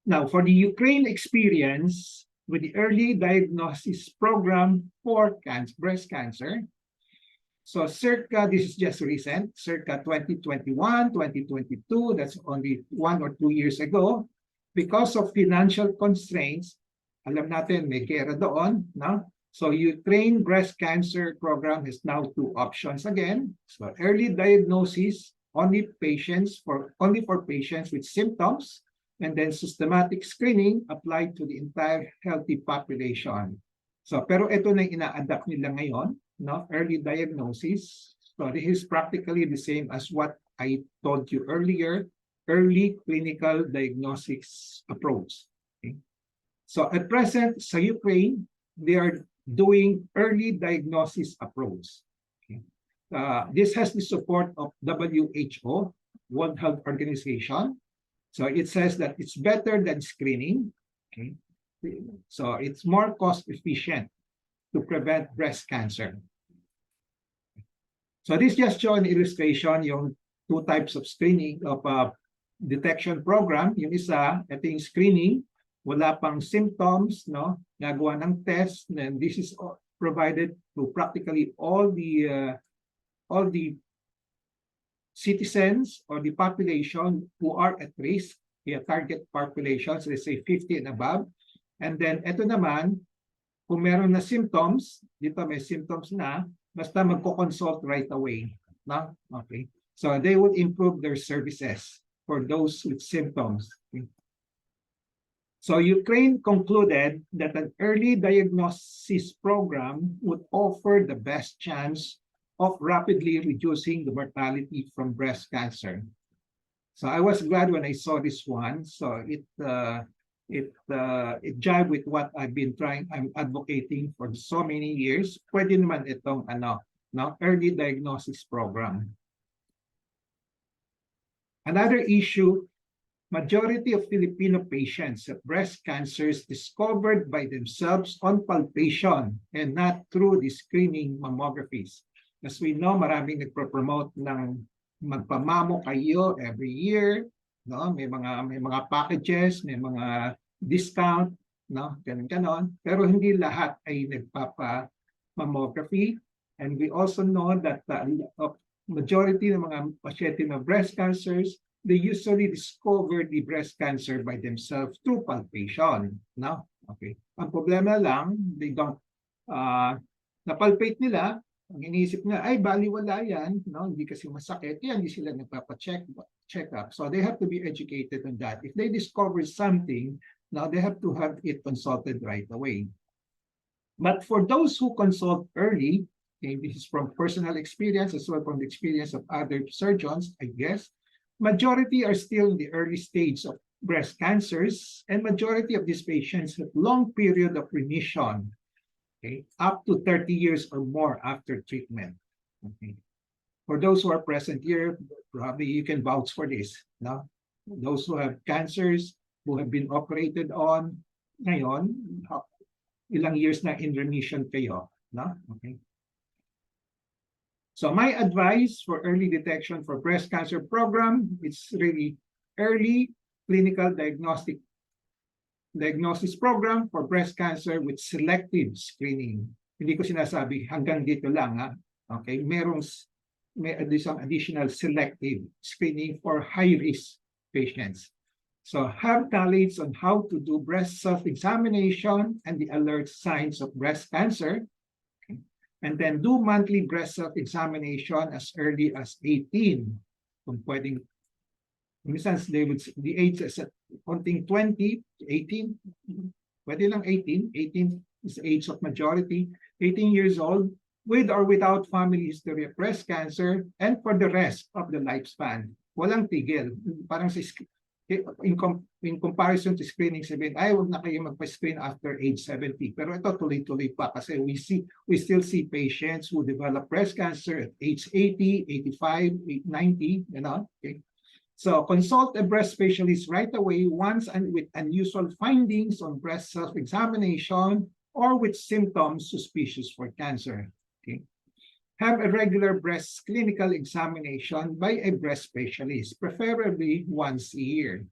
Now, for the Ukraine experience with the early diagnosis program for breast cancer, so this is just recent, circa 2021, 2022, that's only 1 or 2 years ago. Because of financial constraints, alam natin may kera doon, no? So Ukraine breast cancer program has now two options again. So early diagnosis, only for patients with symptoms, and then systematic screening applied to the entire healthy population. So pero ito na ina-adapt nila ngayon. No, early diagnosis. So this is practically the same as what I told you earlier, early clinical diagnostics approach. Okay? So at present, sa Ukraine, they are doing early diagnosis approach. Okay. This has the support of WHO, World Health Organization. So it says that it's better than screening. Okay. So it's more cost efficient to prevent breast cancer. So this just show an illustration yung two types of screening of detection program. Yung isa, ito yung screening, wala pang symptoms, no? Nagawa ng test, and this is provided to practically all the citizens or the population who are at risk, the target populations, let's say 50 and above. And then ito naman, kung meron na symptoms, dito may symptoms na, basta magko-consult right away. No? Okay. So they will improve their services for those with symptoms. Okay. So Ukraine concluded that an early diagnosis program would offer the best chance of rapidly reducing the mortality from breast cancer. So I was glad when I saw this one. So it jive with what I'm advocating for so many years. Pwede naman itong early diagnosis program. Another issue, majority of Filipino patients have breast cancers discovered by themselves on palpation and not through the screening mammographies. As we know, maraming nagpo-promote ng magpamamo kayo every year. No, may mga packages, may mga discount, no, ganun. Pero hindi lahat ay nagpapa-mammography. And we also know that majority ng mga pasyente na breast cancers, they usually discover the breast cancer by themselves through palpation. No? Okay. Ang problema lang, they don't napalpate nila, ang iniisip na, ay, baliwala yan, no? Hindi kasi masakit, yan, hindi sila nagpapacheck up. So they have to be educated on that. If they discover something, now they have to have it consulted right away. But for those who consult early, okay, this is from personal experience as well from the experience of other surgeons, I guess, majority are still in the early stage of breast cancers, and majority of these patients have long period of remission, okay, up to 30 years or more after treatment. Okay. For those who are present here, probably you can vouch for this. No? Those who have cancers, who have been operated on, ngayon, ilang years na in remission kayo. No? Okay. So my advice for early detection for breast cancer program, it's really early clinical diagnosis program for breast cancer with selective screening. Hindi ko sinasabi hanggang dito lang, ha? Okay, may some additional selective screening for high-risk patients. So have knowledge on how to do breast self-examination and the alert signs of breast cancer. Okay. And then do monthly breast self-examination as early as 18. Kung pwedeng, minsan the age is at konting 20, 18, pwede lang 18. 18 is the age of majority. 18 years old, with or without family history of breast cancer, and for the rest of the lifespan. Walang tigil. Parang in comparison to screening, sabihin, ay, huwag na kayo magpa-screen after age 70. Pero ito tuloy-tuloy pa kasi we still see patients who develop breast cancer at age 80, 85, 90, you know. Okay. So consult a breast specialist right away once and with unusual findings on breast self-examination or with symptoms suspicious for cancer. Okay. Have a regular breast clinical examination by a breast specialist, preferably once a year.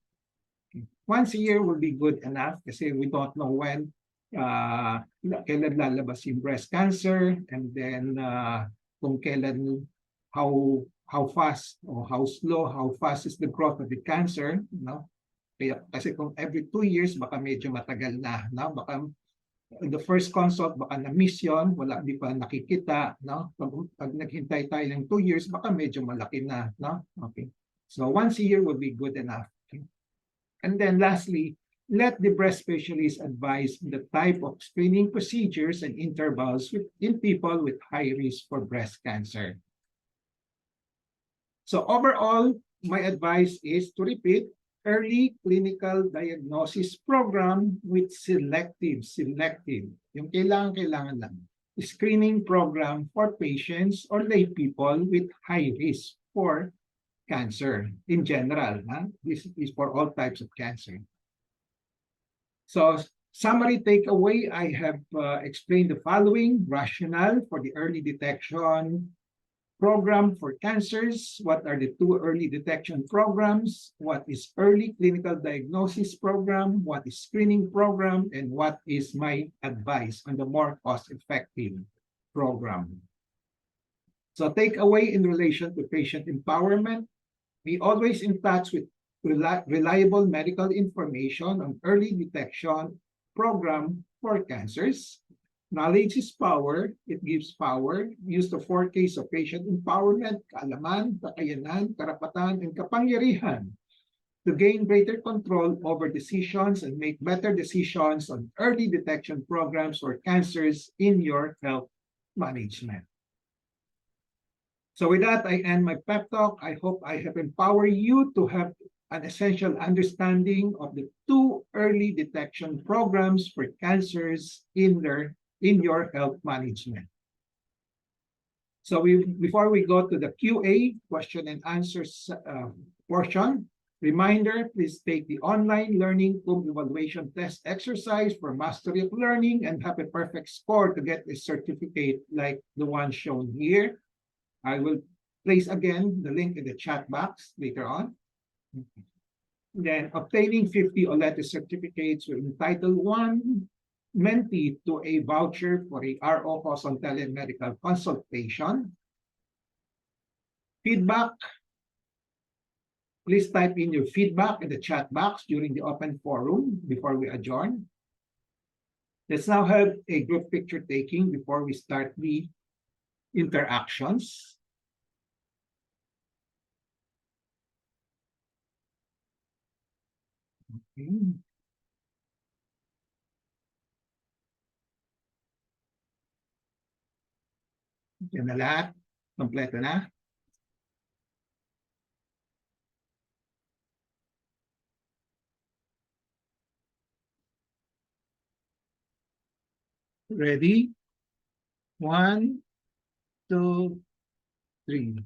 Okay. Once a year will be good enough kasi we don't know when kailan lalabas yung breast cancer, and then kung kailan, how fast or how slow, how fast is the growth of the cancer, no? Kaya, kasi kung every 2 years, baka medyo matagal na, no? Baka the first consult, baka na-miss yun, di pa nakikita, no? Pag naghintay tayo ng 2 years, baka medyo malaki na, no? Okay. So once a year will be good enough. Okay? And then lastly, let the breast specialist advise the type of screening procedures and intervals in people with high risk for breast cancer. So overall, my advice is to repeat, early clinical diagnosis program with selective, yung kailangan lang, screening program for patients or lay people with high risk for cancer in general. This is for all types of cancer. So summary takeaway, I have explained the following: rationale for the early detection program for cancers. What are the two early detection programs? What is early clinical diagnosis program? What is screening program? And what is my advice on the more cost-effective program? So takeaway in relation to patient empowerment, be always in touch with reliable medical information on early detection program for cancers. Knowledge is power. It gives power. Use the 4 Ks of patient empowerment: kaalaman, kakayanan, karapatan, and kapangyarihan to gain greater control over decisions and make better decisions on early detection programs for cancers in your health management. So with that, I end my pep talk. I hope I have empowered you to have an essential understanding of the 2 early detection programs for cancers in your health management. So before we go to the QA, question and answers portion, reminder, please take the online learning group evaluation test exercise for mastery of learning and have a perfect score to get a certificate like the one shown here. I will place again the link in the chat box later on. Then obtaining 50 OLETE certificates will entitle one mentee to a voucher for a ROJoson telemedical consultation. Feedback. Please type in your feedback in the chat box during the open forum before we adjourn. Let's now have a group picture taking before we start the interactions. Okay. Yan na lahat. Kompleto na. Ready? 1, 2, 3.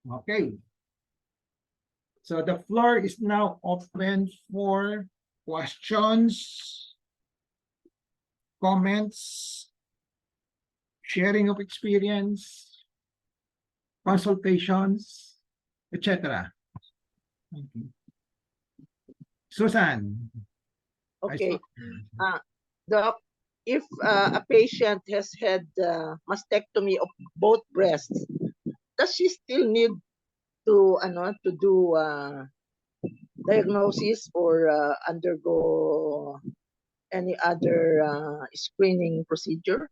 Okay. So the floor is now open for questions, comments, sharing of experience, consultations, etc. Okay. Susan. Okay. Doc, if a patient has had mastectomy of both breasts, does she still need to do diagnosis or undergo any other screening procedure?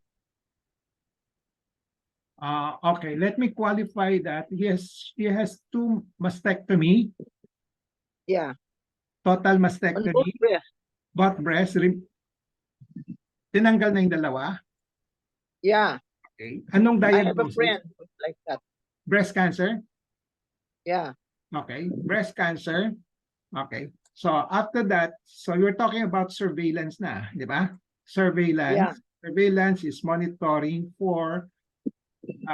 Okay, let me qualify that. Yes, she has 2 mastectomy. Yeah. Total On mastectomy. both breasts. Both breasts. Tinanggal na yung dalawa? Yeah. Okay. Anong diagnosis? I have a friend like that. Breast cancer? Yeah. Okay. Breast cancer. Okay. So after that, so you're talking about surveillance na, di ba? Surveillance. Yeah. Surveillance is monitoring for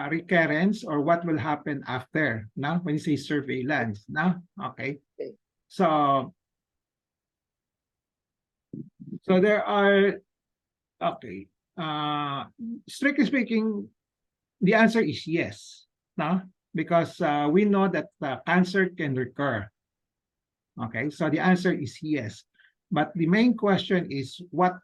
recurrence or what will happen after. Now, when you say surveillance, now, okay. So there are, okay. Strictly speaking, the answer is yes. No? Because we know that cancer can recur. Okay, so the answer is yes. But the main question is what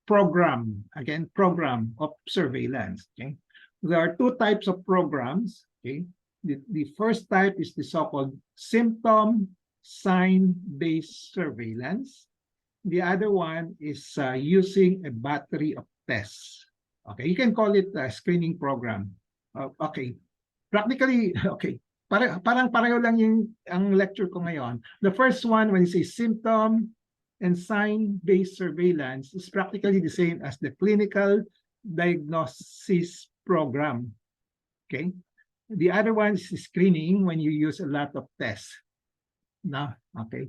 program, again, program of surveillance. Okay, there are 2 types of programs. Okay, the first type is the so-called symptom sign-based surveillance. The other one is using a battery of tests. Okay, you can call it a screening program. Okay, practically, okay, parang pareho lang yung ang lecture ko ngayon. The first one, when you say symptom and sign-based surveillance is practically the same as the clinical diagnosis program. Okay. The other one is screening when you use a lot of tests. No? Okay.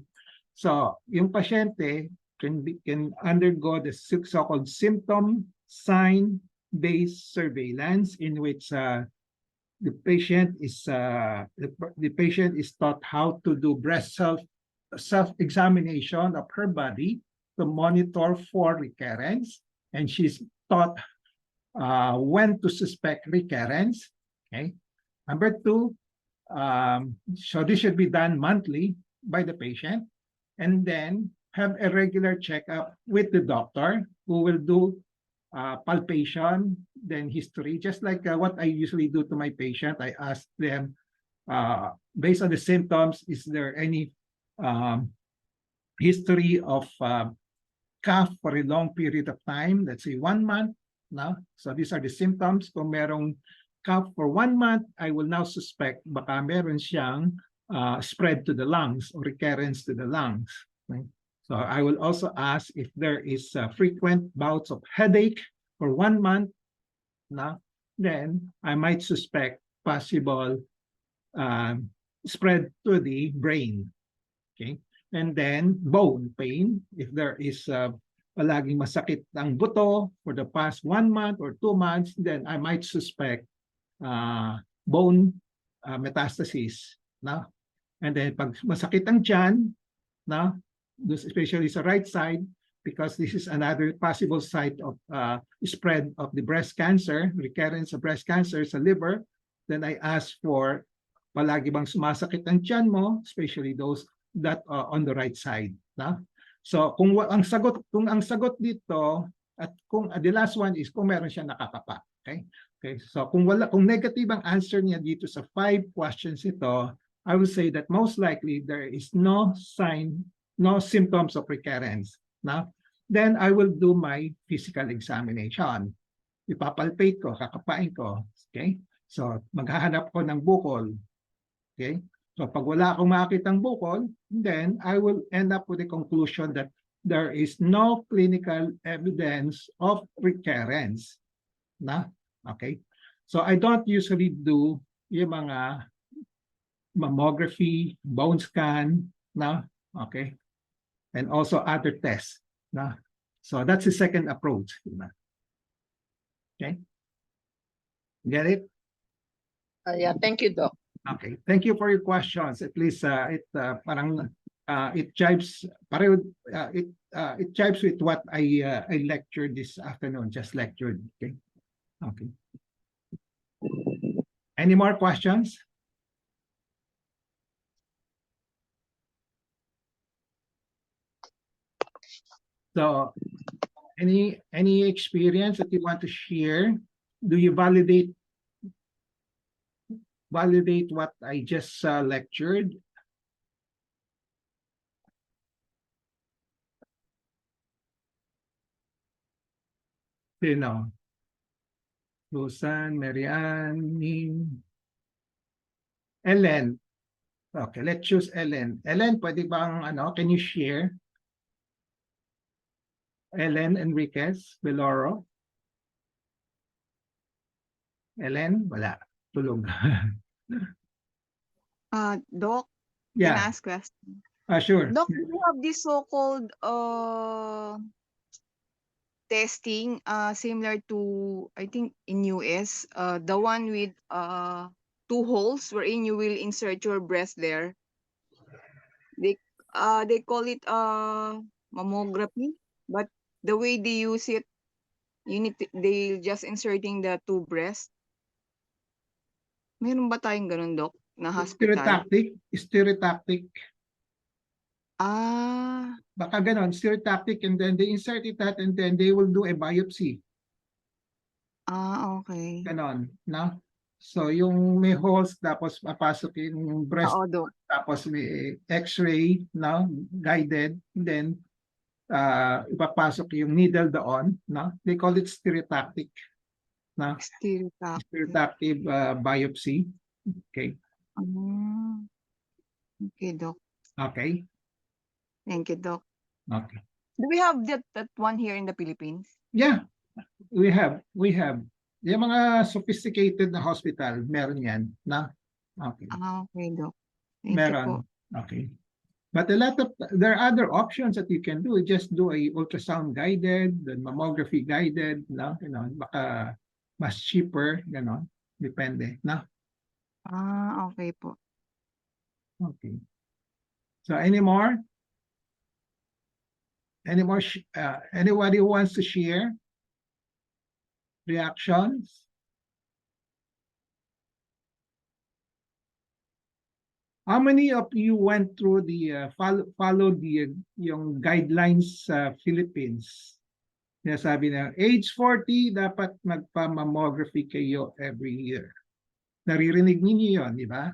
So, yung pasyente can undergo the so-called symptom sign-based surveillance in which the patient is taught how to do breast self-examination of her body to monitor for recurrence, and she's taught when to suspect recurrence. Okay. Number two, so this should be done monthly by the patient, and then have a regular checkup with the doctor who will do palpation, then history, just like what I usually do to my patient. I ask them, based on the symptoms, is there any history of cough for a long period of time, let's say 1 month. No? So these are the symptoms. Kung merong cough for 1 month, I will now suspect baka meron siyang spread to the lungs or recurrence to the lungs. Okay? So I will also ask if there is frequent bouts of headache for 1 month. No? Then I might suspect possible spread to the brain. Okay? And then bone pain, if there is palaging masakit ang buto for the past 1 month or 2 months, then I might suspect bone metastasis. No? And then pag masakit ang tiyan, no? Especially sa right side, because this is another possible site of spread of the breast cancer, recurrence of breast cancer sa liver, then I ask for palagi bang sumasakit ang tiyan mo, especially those that are on the right side. No? So kung ang sagot dito, at kung the last one is kung meron siya nakakapa. Okay? Okay. So kung negative ang answer niya dito sa 5 questions ito, I will say that most likely there is no symptoms of recurrence. No? Then I will do my physical examination. Ipapalpate ko, kakapain ko. Okay? So maghahanap ko ng bukol. Okay? So pag wala akong makitang bukol, then I will end up with the conclusion that there is no clinical evidence of recurrence. Na? Okay? So I don't usually do yung mga mammography, bone scan, na? Okay? And also other tests. Na? So that's the second approach. Na? Okay? Get it? Yeah, thank you, Doc. Okay, thank you for your questions. At least it jives it jives with what I lectured this afternoon. Just lectured. Okay. Okay. Any more questions? So, any experience that you want to share? Do you validate what I just lectured? Sino? Susan, Marianne, Ellen. Okay, let's choose Ellen. Ellen, pwede bang can you share? Ellen Enriquez, Beloro. Ellen, wala. Tulog. Doc, can I Yeah, ask question? sure. Doc, do you have this so-called testing similar to, I think, in US, the one with 2 holes wherein you will insert your breast there? They call it mammography, but the way they use it, they just inserting the 2 breasts. Meron ba tayong ganun, Doc, na hospital? Stereotactic. Baka ganon, stereotactic, and then they insert it that, and then they will do a biopsy. Okay. Ganon, no? So yung may holes, tapos papasok yung breast, Oo, Doc. tapos may x-ray, no? Guided, then ipapasok yung needle doon, no? They call it stereotactic, no? Stereotactic biopsy. Okay. Okay, Doc. Okay. Thank you, Doc. Okay. Do we have that one here in the Philippines? Yeah, we have. Yung mga sophisticated na hospital, meron yan, na? Okay. Okay, Doc. Thank you po. Meron. Okay. But there are other options that you can do. Just do a ultrasound guided, then mammography guided, no? Baka mas cheaper, gano'n. Depende, no? Okay po. Okay. So any more? Anybody who wants to share reactions? How many of you went through followed yung guidelines sa Philippines? Sabi na, age 40, dapat magpa-mammography kayo every year. Naririnig niyo yun, di ba?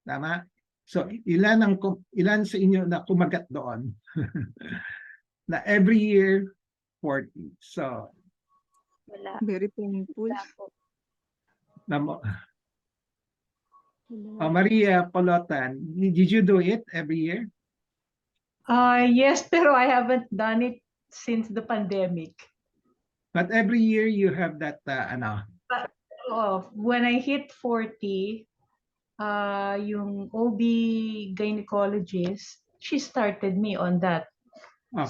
Tama? So, ilan sa inyo na kumagat doon? Na every year, 40. So, Wala. Very painful. Wala po. Maria Polotan, did you do it every year? Yes, pero I haven't done it since the pandemic. But every year you have that, When I hit 40, yung OB gynecologist, she started me on that.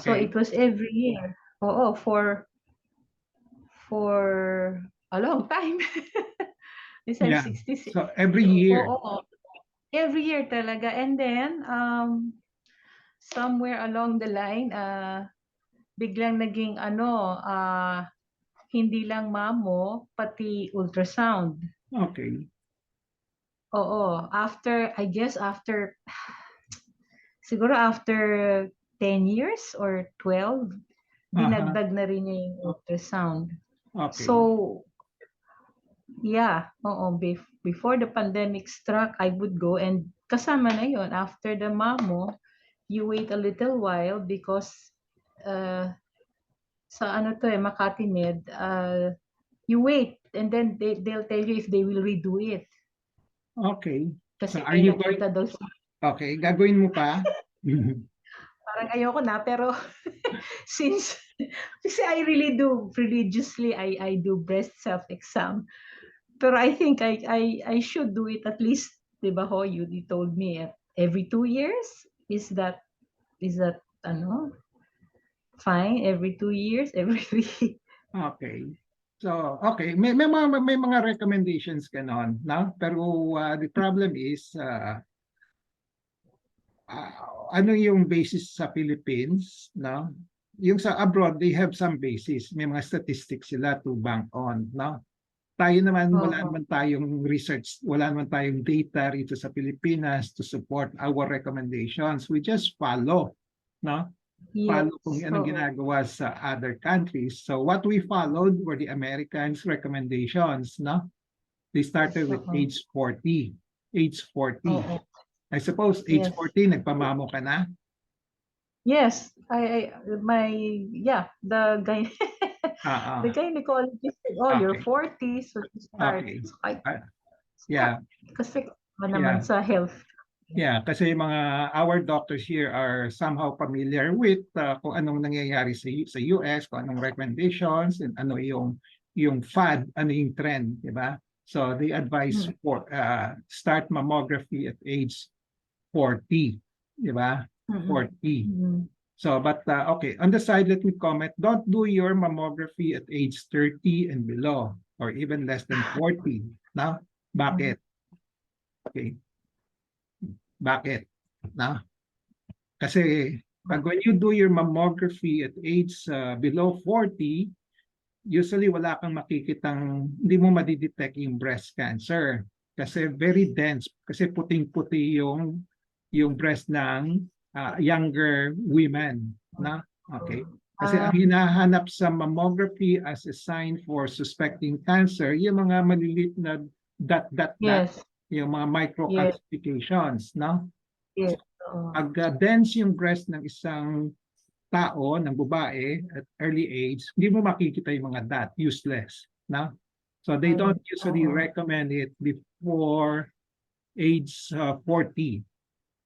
So okay. it was every year. Oo, for a long time. This I'm Yeah. 66. So every year. Oo, every year talaga. And then, somewhere along the line, biglang naging hindi lang mammo, pati ultrasound. Okay. Oo, siguro after 10 years or 12, dinagdag na rin niya yung ultrasound. Okay. So, yeah, before the pandemic struck, I would go, and kasama na yon after the mammo, you wait a little while because sa Makati Med, you wait and then they'll tell you if they will redo it. Okay. Kasi So are you going? nakita daw Okay, gagawin mo pa? parang ayoko na, pero kasi I really do religiously, I do breast self-exam. Pero I think I should do it at least, di ba ho, you told me every 2 years? Is that fine? Every 2 years? Every 3? Okay. So, okay, may mga recommendations ganon, no? Pero the problem is ano yung basis sa Philippines, no? Yung sa abroad, they have some basis. May mga statistics sila to bank on, no? Tayo naman, wala naman tayong research, wala naman tayong data rito sa Pilipinas to support our recommendations. We just follow, no? Follow kung anong ginagawa sa other countries. So what we followed were the Americans' recommendations, no? They started with age 40. Age 40. I suppose age 40, nagpamamo ka na? Yes, the gynecologist said, you're 40, so you start. Okay. Yeah. Kasi naman sa health. Yeah, kasi our doctors here are somehow familiar with kung anong nangyayari sa US, kung anong recommendations, and ano yung fad, ano yung trend, di ba? So they advise for start mammography at age 40, di ba? 40. So, but okay, on the side, let me comment, don't do your mammography at age 30 and below, or even less than 40. No? Bakit? Okay. Bakit? No? Kasi pag when you do your mammography at age below 40, usually wala kang makikitang, hindi mo madidetect yung breast cancer. Kasi very dense, kasi puting-puti yung breast ng younger women, na? Okay. Kasi ang hinahanap sa mammography as a sign for suspecting cancer, yung mga maliliit na dot, yes. yung mga microcalcifications, no? Yes. Pag dense yung breast ng isang tao, ng babae at early age, hindi mo makikita yung mga dot, useless, no? So they don't usually recommend it before age 40.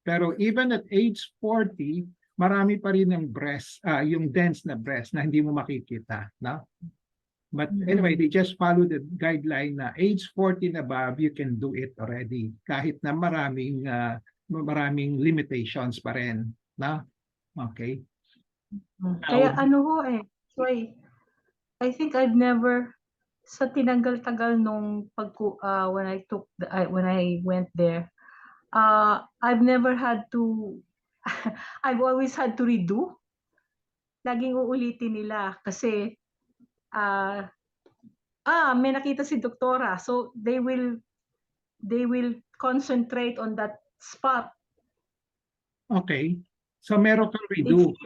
Pero even at age 40, marami pa rin ng breast, yung dense na breast na hindi mo makikita, no? But anyway, they just follow the guideline na age 40 and above, you can do it already. Kahit na maraming limitations pa rin. No? Okay. Kaya ano ho so I think I've never, sa tinanggal-tagal nung when I went there, I've never had to, I've always had to redo. Laging uulitin nila kasi may nakita si doktora, so they will concentrate on that spot. Okay. So meron kang redo.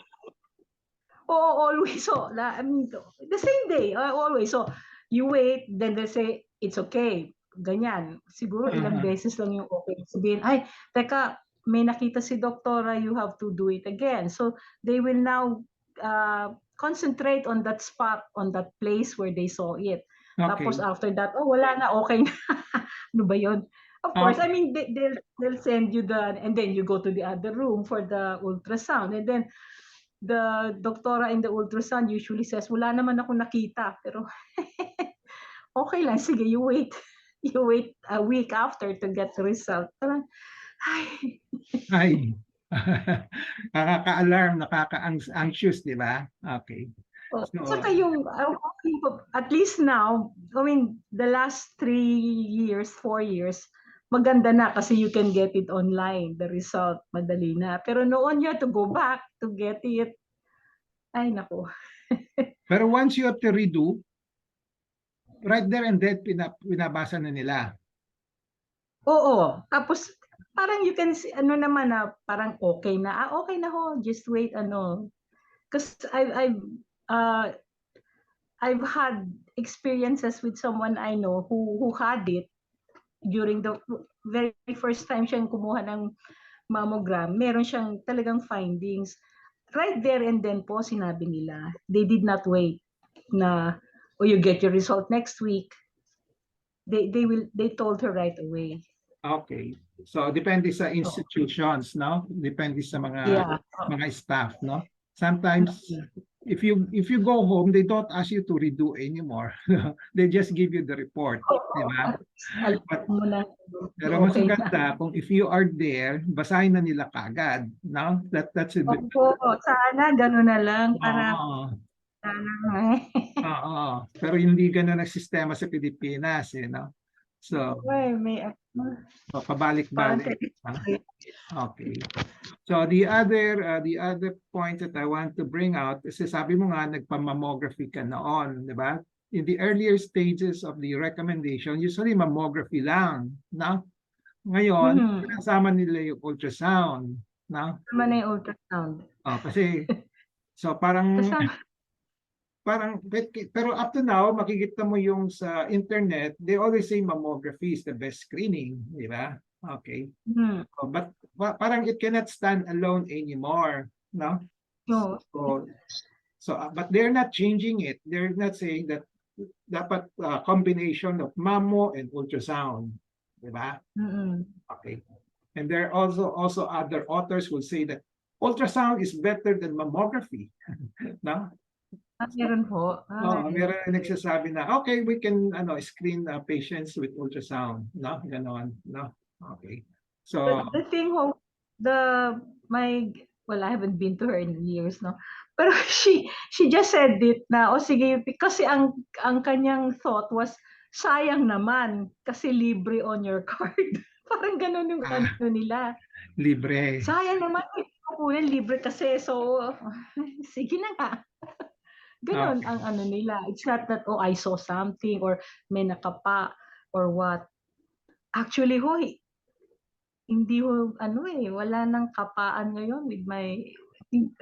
Oo, always. So, I mean, the same day, always. So, you wait, then they say, it's okay. Ganyan. Siguro ilang beses lang yung okay. Sabihin, ay, teka, may nakita si doktora, you have to do it again. So, they will now concentrate on that spot, on that place where they saw it. Okay. Tapos after that, wala na, okay na. Ano ba yun? Of course, I mean, they'll send you and then you go to the other room for the ultrasound. And then, the doktora in the ultrasound usually says, wala naman ako nakita. Pero, okay lang, sige, you wait. You wait a week after to get the result. Parang, Ay. Nakaka-alarm, nakaka-anxious, di ba? Okay. Saka yung, at least now, I mean, the last 3 years, 4 years, maganda na kasi you can get it online, the result, madali na. Pero noon you have to go back to get it. Ay, nako. Pero once you have to redo, right there and then, pinabasa na nila. Oo. Tapos, parang you can see, ano naman na, parang okay na. Okay na ho, just wait, ano. Because I've had experiences with someone I know who had it during the very first time siyang kumuha ng mammogram. Meron siyang talagang findings. Right there and then po, sinabi nila, they did not wait na, you get your result next week. They told her right away. Okay. So depende sa institutions, no? Depende sa mga staff, no? Sometimes if you go home, they don't ask you to redo anymore. They just give you the report, di ba? Pero mas maganda kung if you are there, basahin na nila kagad, no? That's a bit. Sana gano'n na lang para Pero hindi gano'n ang sistema sa Pilipinas, no? So, pabalik-balik. Okay. So the other point that I want to bring out is sabi mo nga nagpa-mammography ka noon, di ba? In the earlier stages of the recommendation, usually mammography lang, no? Ngayon, kasama nila yung ultrasound, no? Kasama na yung ultrasound. Kasi so pero up to now, makikita mo yung sa internet, they always say mammography is the best screening, di ba? Okay. But parang it cannot stand alone anymore, no? No. But they're not changing it. They're not saying that dapat combination of mammo and ultrasound, di ba? Okay. And there are also other authors will say that ultrasound is better than mammography, no? Meron po. Meron nagsasabi na, okay, we can screen patients with ultrasound. No? Ganon. No? Okay. So, the thing, I haven't been to her in years, no? Pero she just said it na, sige, kasi ang kanyang thought was, sayang naman, kasi libre on your card. Parang ganon yung ano nila. Libre. Sayang naman, libre kasi, so, sige na nga. Ganon ang ano nila. It's not that, I saw something or may nakapa or what. Actually, hindi wala nang kapaan ngayon with my, I think,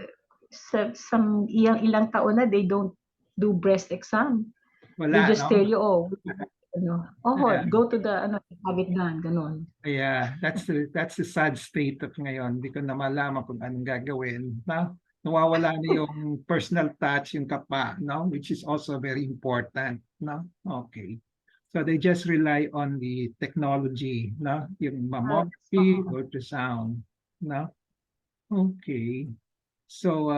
some ilang taon na, they don't do breast exam. Wala, they just tell you, go to the, have it done, ganon. Yeah, that's the sad state of ngayon. Hindi ko na malaman kung anong gagawin. No? Nawawala na yung personal touch, yung kapa, no? Which is also very important, no? Okay. So they just rely on the technology, no? Yung mammography, ultrasound. No? Okay. So,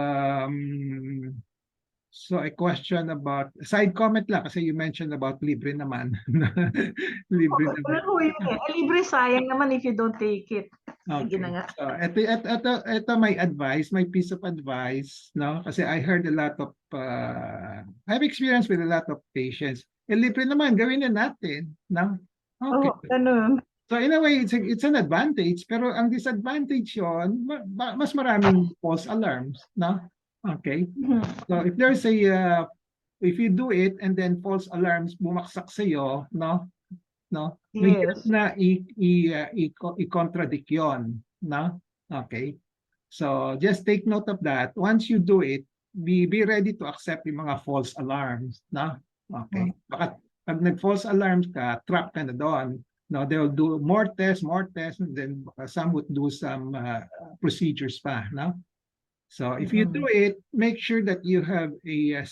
so a question about, side comment lang kasi you mentioned about libre naman. Libre naman. Wala ho yun eh. Libre sayang naman if you don't take it. Sige Okay. na nga. So, ito may advice, may piece of advice, no? Kasi I heard a lot of, I've experienced with a lot of patients. Libre naman, gawin na natin, no? Okay. Oo, ganun. So in a way, it's an advantage, pero ang disadvantage yon, mas maraming false alarms, no? Okay. Mhm. So if there's a, if you do it and then false alarms bumaksak sa iyo, no? No? Mahirap Yes. na i-contradict yon, no? Okay. So just take note of that. Once you do it, be ready to accept yung mga false alarms, no? Okay. Baka pag nag-false alarms ka, trap ka na doon. No, they'll do more tests, and then some would do some procedures pa, no? So if you do it, make sure that you have a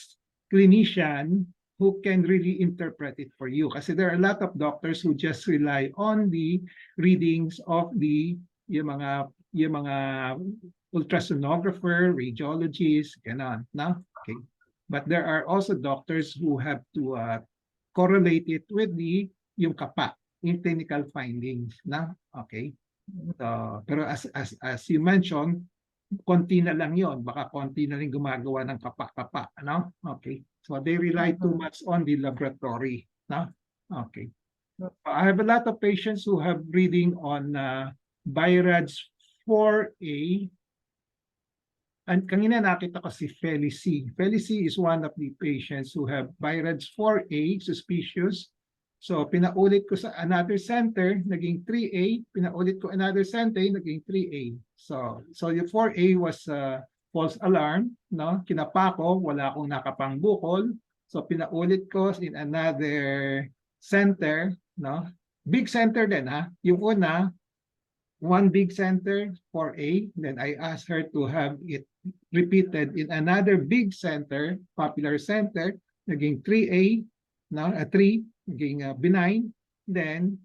clinician who can really interpret it for you. Kasi there are a lot of doctors who just rely on the readings of yung mga ultrasonographer, radiologists, ganon, no? Okay. But there are also doctors who have to correlate it with yung kapa, yung clinical findings, na? Okay. So, pero as you mentioned, konti na lang yon, baka konti na rin gumagawa ng kapa-kapa, no? Okay. So they rely too much on the laboratory, no? Okay. I have a lot of patients who have reading on BI-RADS 4A. And kanina nakita ko si Felicie. Felicie is one of the patients who have BI-RADS 4A, suspicious. So pinaulit ko sa another center, naging 3A. Pinaulit ko another center, naging 3A. So yung 4A was false alarm, no? Kinapa ko, wala akong nakapangbukol. So pinaulit ko in another center, no? Big center din, ha? Yung una, one big center, 4A. Then I asked her to have it repeated in another big center, popular center, naging 3A, no? 3, naging benign. Then,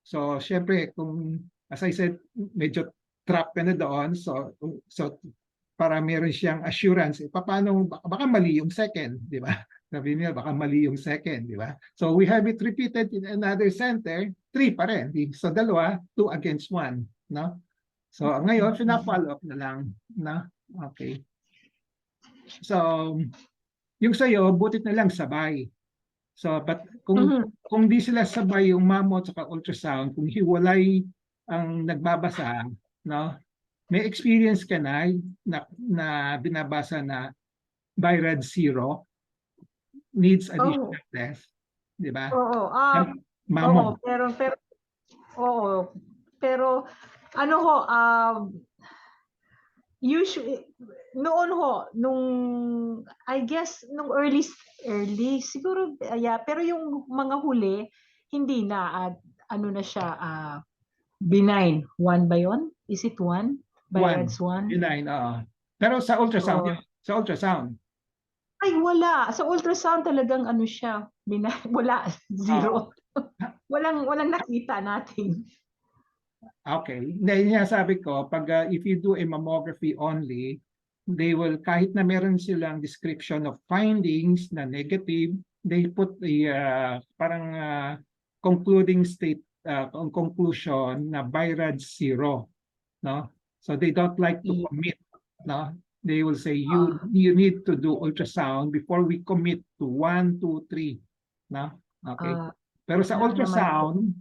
so syempre, kung, as I said, medyo trap ka na doon. So para meron siyang assurance, paano, baka mali yung second, di ba? Sabi niya, baka mali yung second, di ba? So we have it repeated in another center, 3 pa rin. So dalawa, 2 against 1, no? So ngayon, fina-follow up na lang, no? Okay. So, yung sa'yo, butit na lang sabay. So, but kung di sila sabay yung mammo at ultrasound, kung hiwalay ang nagbabasa, no? May experience ka na binabasa na BI-RADS 0 needs additional test, di ba? Oo. Mammo. Pero ano ho, usually noon ho, nung I guess nung early siguro, yeah, pero yung mga huli hindi na ano na siya benign. 1 ba yon? Is it 1? BI-RADS 1? Benign, pero sa ultrasound, sa ultrasound. Ay, wala. Sa ultrasound talagang ano siya, wala, 0. Walang nakita natin. Okay. Hindi niya sabi ko, pag if you do a mammography only, they will, kahit na meron silang description of findings na negative, they put the parang concluding state, conclusion na BI-RADS 0, no? So they don't like to commit, no? They will say you need to do ultrasound before we commit to 1, 2, 3, no? Okay. Pero sa ultrasound,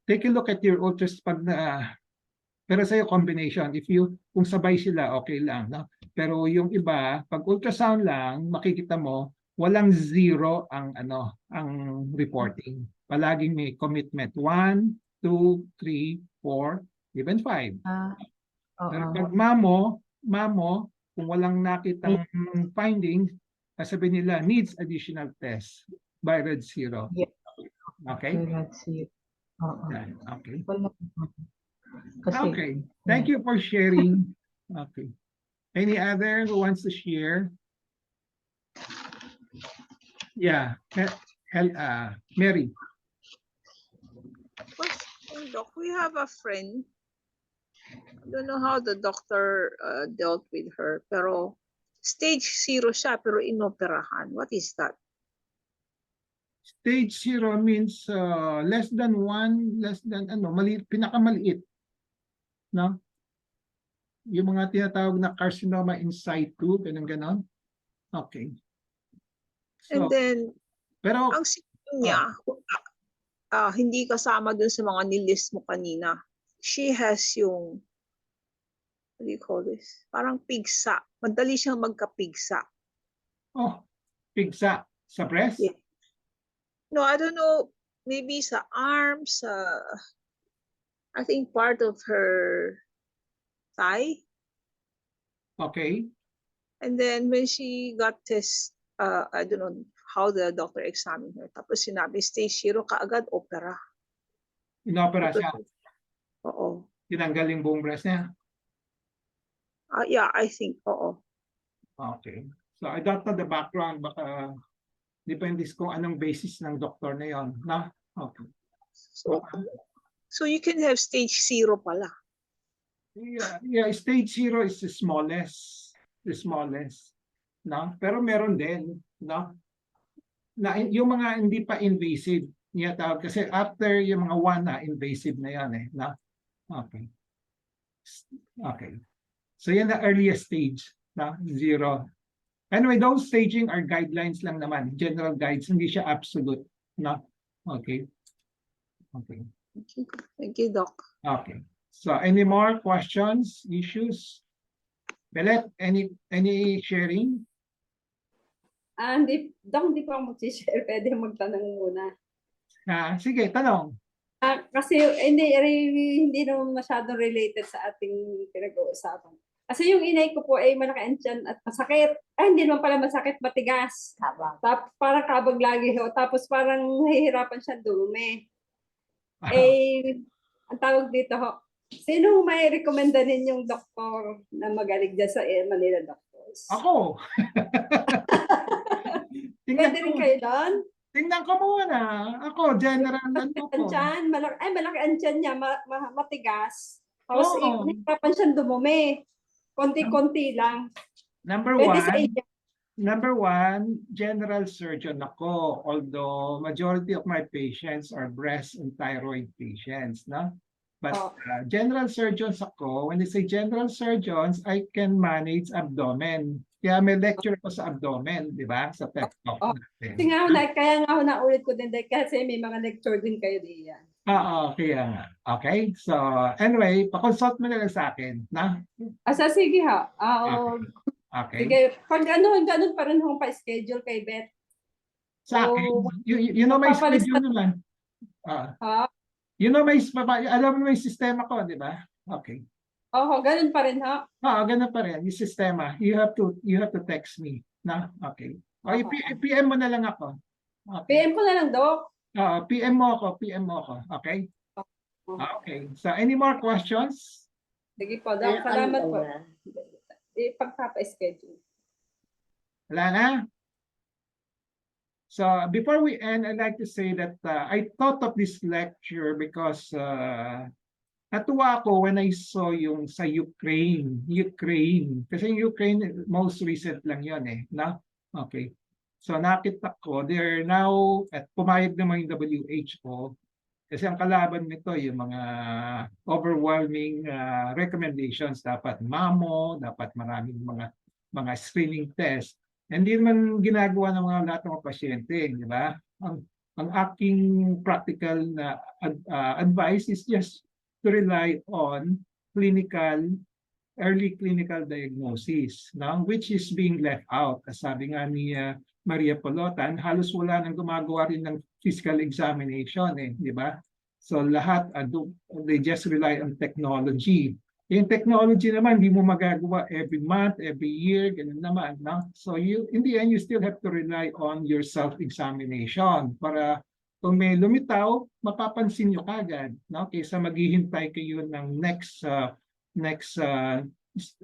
take a look at your ultrasound pero sa combination, if you kung sabay sila okay lang, no? Pero yung iba, pag ultrasound lang, makikita mo walang 0 ang reporting. Palaging may commitment 1, 2, 3, 4, even 5. Pero pag mammo, kung walang nakitang findings, sasabihin nila needs additional test by BI-RADS 0. Okay? Okay. Okay. Thank you for sharing. Okay. Any other who wants to share? Yeah. Mary. Doc, we have a friend I don't know how the doctor dealt with her, pero stage 0 siya, pero inoperahan. What is that? Stage 0 means less than 1, less than pinakamaliit, no? Yung mga tinatawag na carcinoma in situ, ganon. Okay. And So, then, pero ang symptom niya, hindi kasama dun sa mga nilist mo kanina. She has yung, what do you call this? Parang pigsa. Madali siyang magka-pigsa. pigsa sa breast? Yeah. No, I don't know. Maybe sa arms, I think part of her thigh. Okay. And then when she got test, I don't know how the doctor examined her. Tapos sinabi, stage 0 kaagad, opera. Inopera siya. Oo. Tinanggal yung buong breast niya. Yeah, I think, oo. Okay. So I don't know the background, baka depende kung anong basis ng doktor na yon, no? Okay. So you can have stage 0 pala. Yeah, stage 0 is the smallest, no? Pero meron din, no? Na yung mga hindi pa invasive, niya tawag kasi after yung mga 1 na invasive na yan eh, no? Okay. Okay. So yan the earliest stage, no? 0. Anyway, those staging are guidelines lang naman, general guides, hindi siya absolute, no? Okay. Okay. Thank you, Doc. Okay. So any more questions, issues? Belet, any sharing? Hindi po ako mag-share. Pwede magtanong muna. Sige, tanong. Kasi hindi naman masyadong related sa ating pinag-uusapan. Kasi yung inay ko po ay malaki ang tiyan at masakit. Hindi naman pala masakit, matigas. Tapos parang kabag lagi ho. Tapos parang nahihirapan siya dumi. Ang tawag dito ho, sino may rekomenda ninyong doktor na magaling dyan sa Manila Doctors? Ako. Pwede rin kayo doon? Tingnan ko muna. Ako, general na to. Malaki ang tiyan niya, matigas. Tapos Oo. nahihirapan siyang dumumi. Konti-konti lang. Number one, general surgeon ako. Although majority of my patients are breast and thyroid patients, no? But general surgeons ako. When they say general surgeons, I can manage abdomen. Kaya may lecture ko sa abdomen, di ba? Sa pep talk natin. Kaya nga naulit ko din kasi may mga lecture din kayo diyan. Oo, kaya nga. Okay? So, anyway, pa-consult mo na lang sa akin, na? Sige ha. Okay. Sige, pag ganun pa rin akong pa-schedule kay Beth. Sa akin, you know my schedule naman. You know alam mo yung sistema ko, di ba? Okay. Ganun pa rin ha? Ganun pa rin, yung sistema. You have to text me, na? Okay. PM mo na lang ako. Okay. PM ko na lang, Doc. PM mo ako. Okay? Okay. So, any more questions? Sige po, Doc. Salamat po. Pagpapa-schedule. Wala na? So, before we end, I'd like to say that I thought of this lecture because natuwa ako when I saw yung sa Ukraine. Kasi yung Ukraine, most recent lang yun eh. No? Okay. So nakita ko, they're now, at pumayag naman yung WHO, kasi ang kalaban nito, yung mga overwhelming recommendations, dapat mammo, dapat maraming mga screening test. Hindi naman ginagawa ng lahat ng mga pasyente, di ba? Ang aking practical na advice is just to rely on early clinical diagnosis, no? Which is being left out. Sabi nga ni Maria Polotan, halos wala nang gumagawa rin ng physical examination, di ba? So lahat, they just rely on technology. Yung technology naman, hindi mo magagawa every month, every year, ganun naman, no? So in the end, you still have to rely on your self-examination para kung may lumitaw, mapapansin nyo kagad, no? Kaysa maghihintay kayo ng next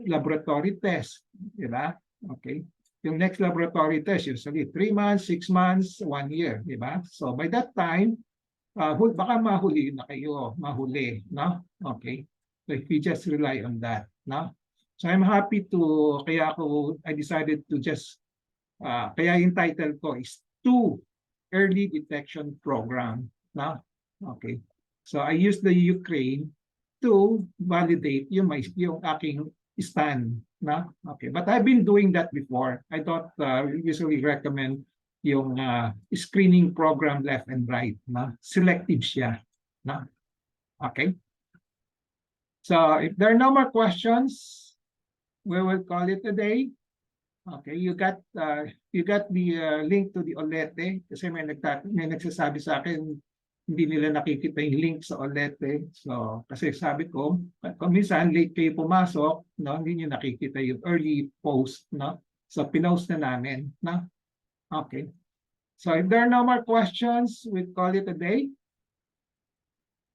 laboratory test, di ba? Okay. Yung next laboratory test, usually 3 months, 6 months, 1 year, di ba? So by that time, baka mahuli na kayo, no? Okay. So if we just rely on that, no? So I'm happy to, I decided to just, kaya yung title ko is 2 Early Detection Program, no? Okay. So I use the Ukraine to validate yung aking stand, no? Okay. But I've been doing that before. I don't usually recommend yung screening program left and right, no? Selective siya, no? Okay. So if there are no more questions, we will call it a day. Okay, you got the link to the Olete kasi may nagsasabi sa akin hindi nila nakikita yung link sa Olete. So kasi sabi ko, kung minsan late kayo pumasok, no, hindi niyo nakikita yung early post, no? So pinost na namin, no? Okay. So if there are no more questions, we call it a day.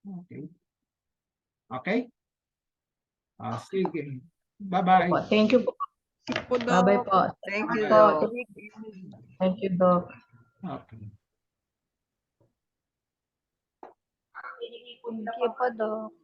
Okay. Okay? Sige. Bye-bye. Thank you po. Po, Bye-bye Doc. po. Thank you, Po. Doc. Thank you, Doc. Okay. Thank you po, Doc.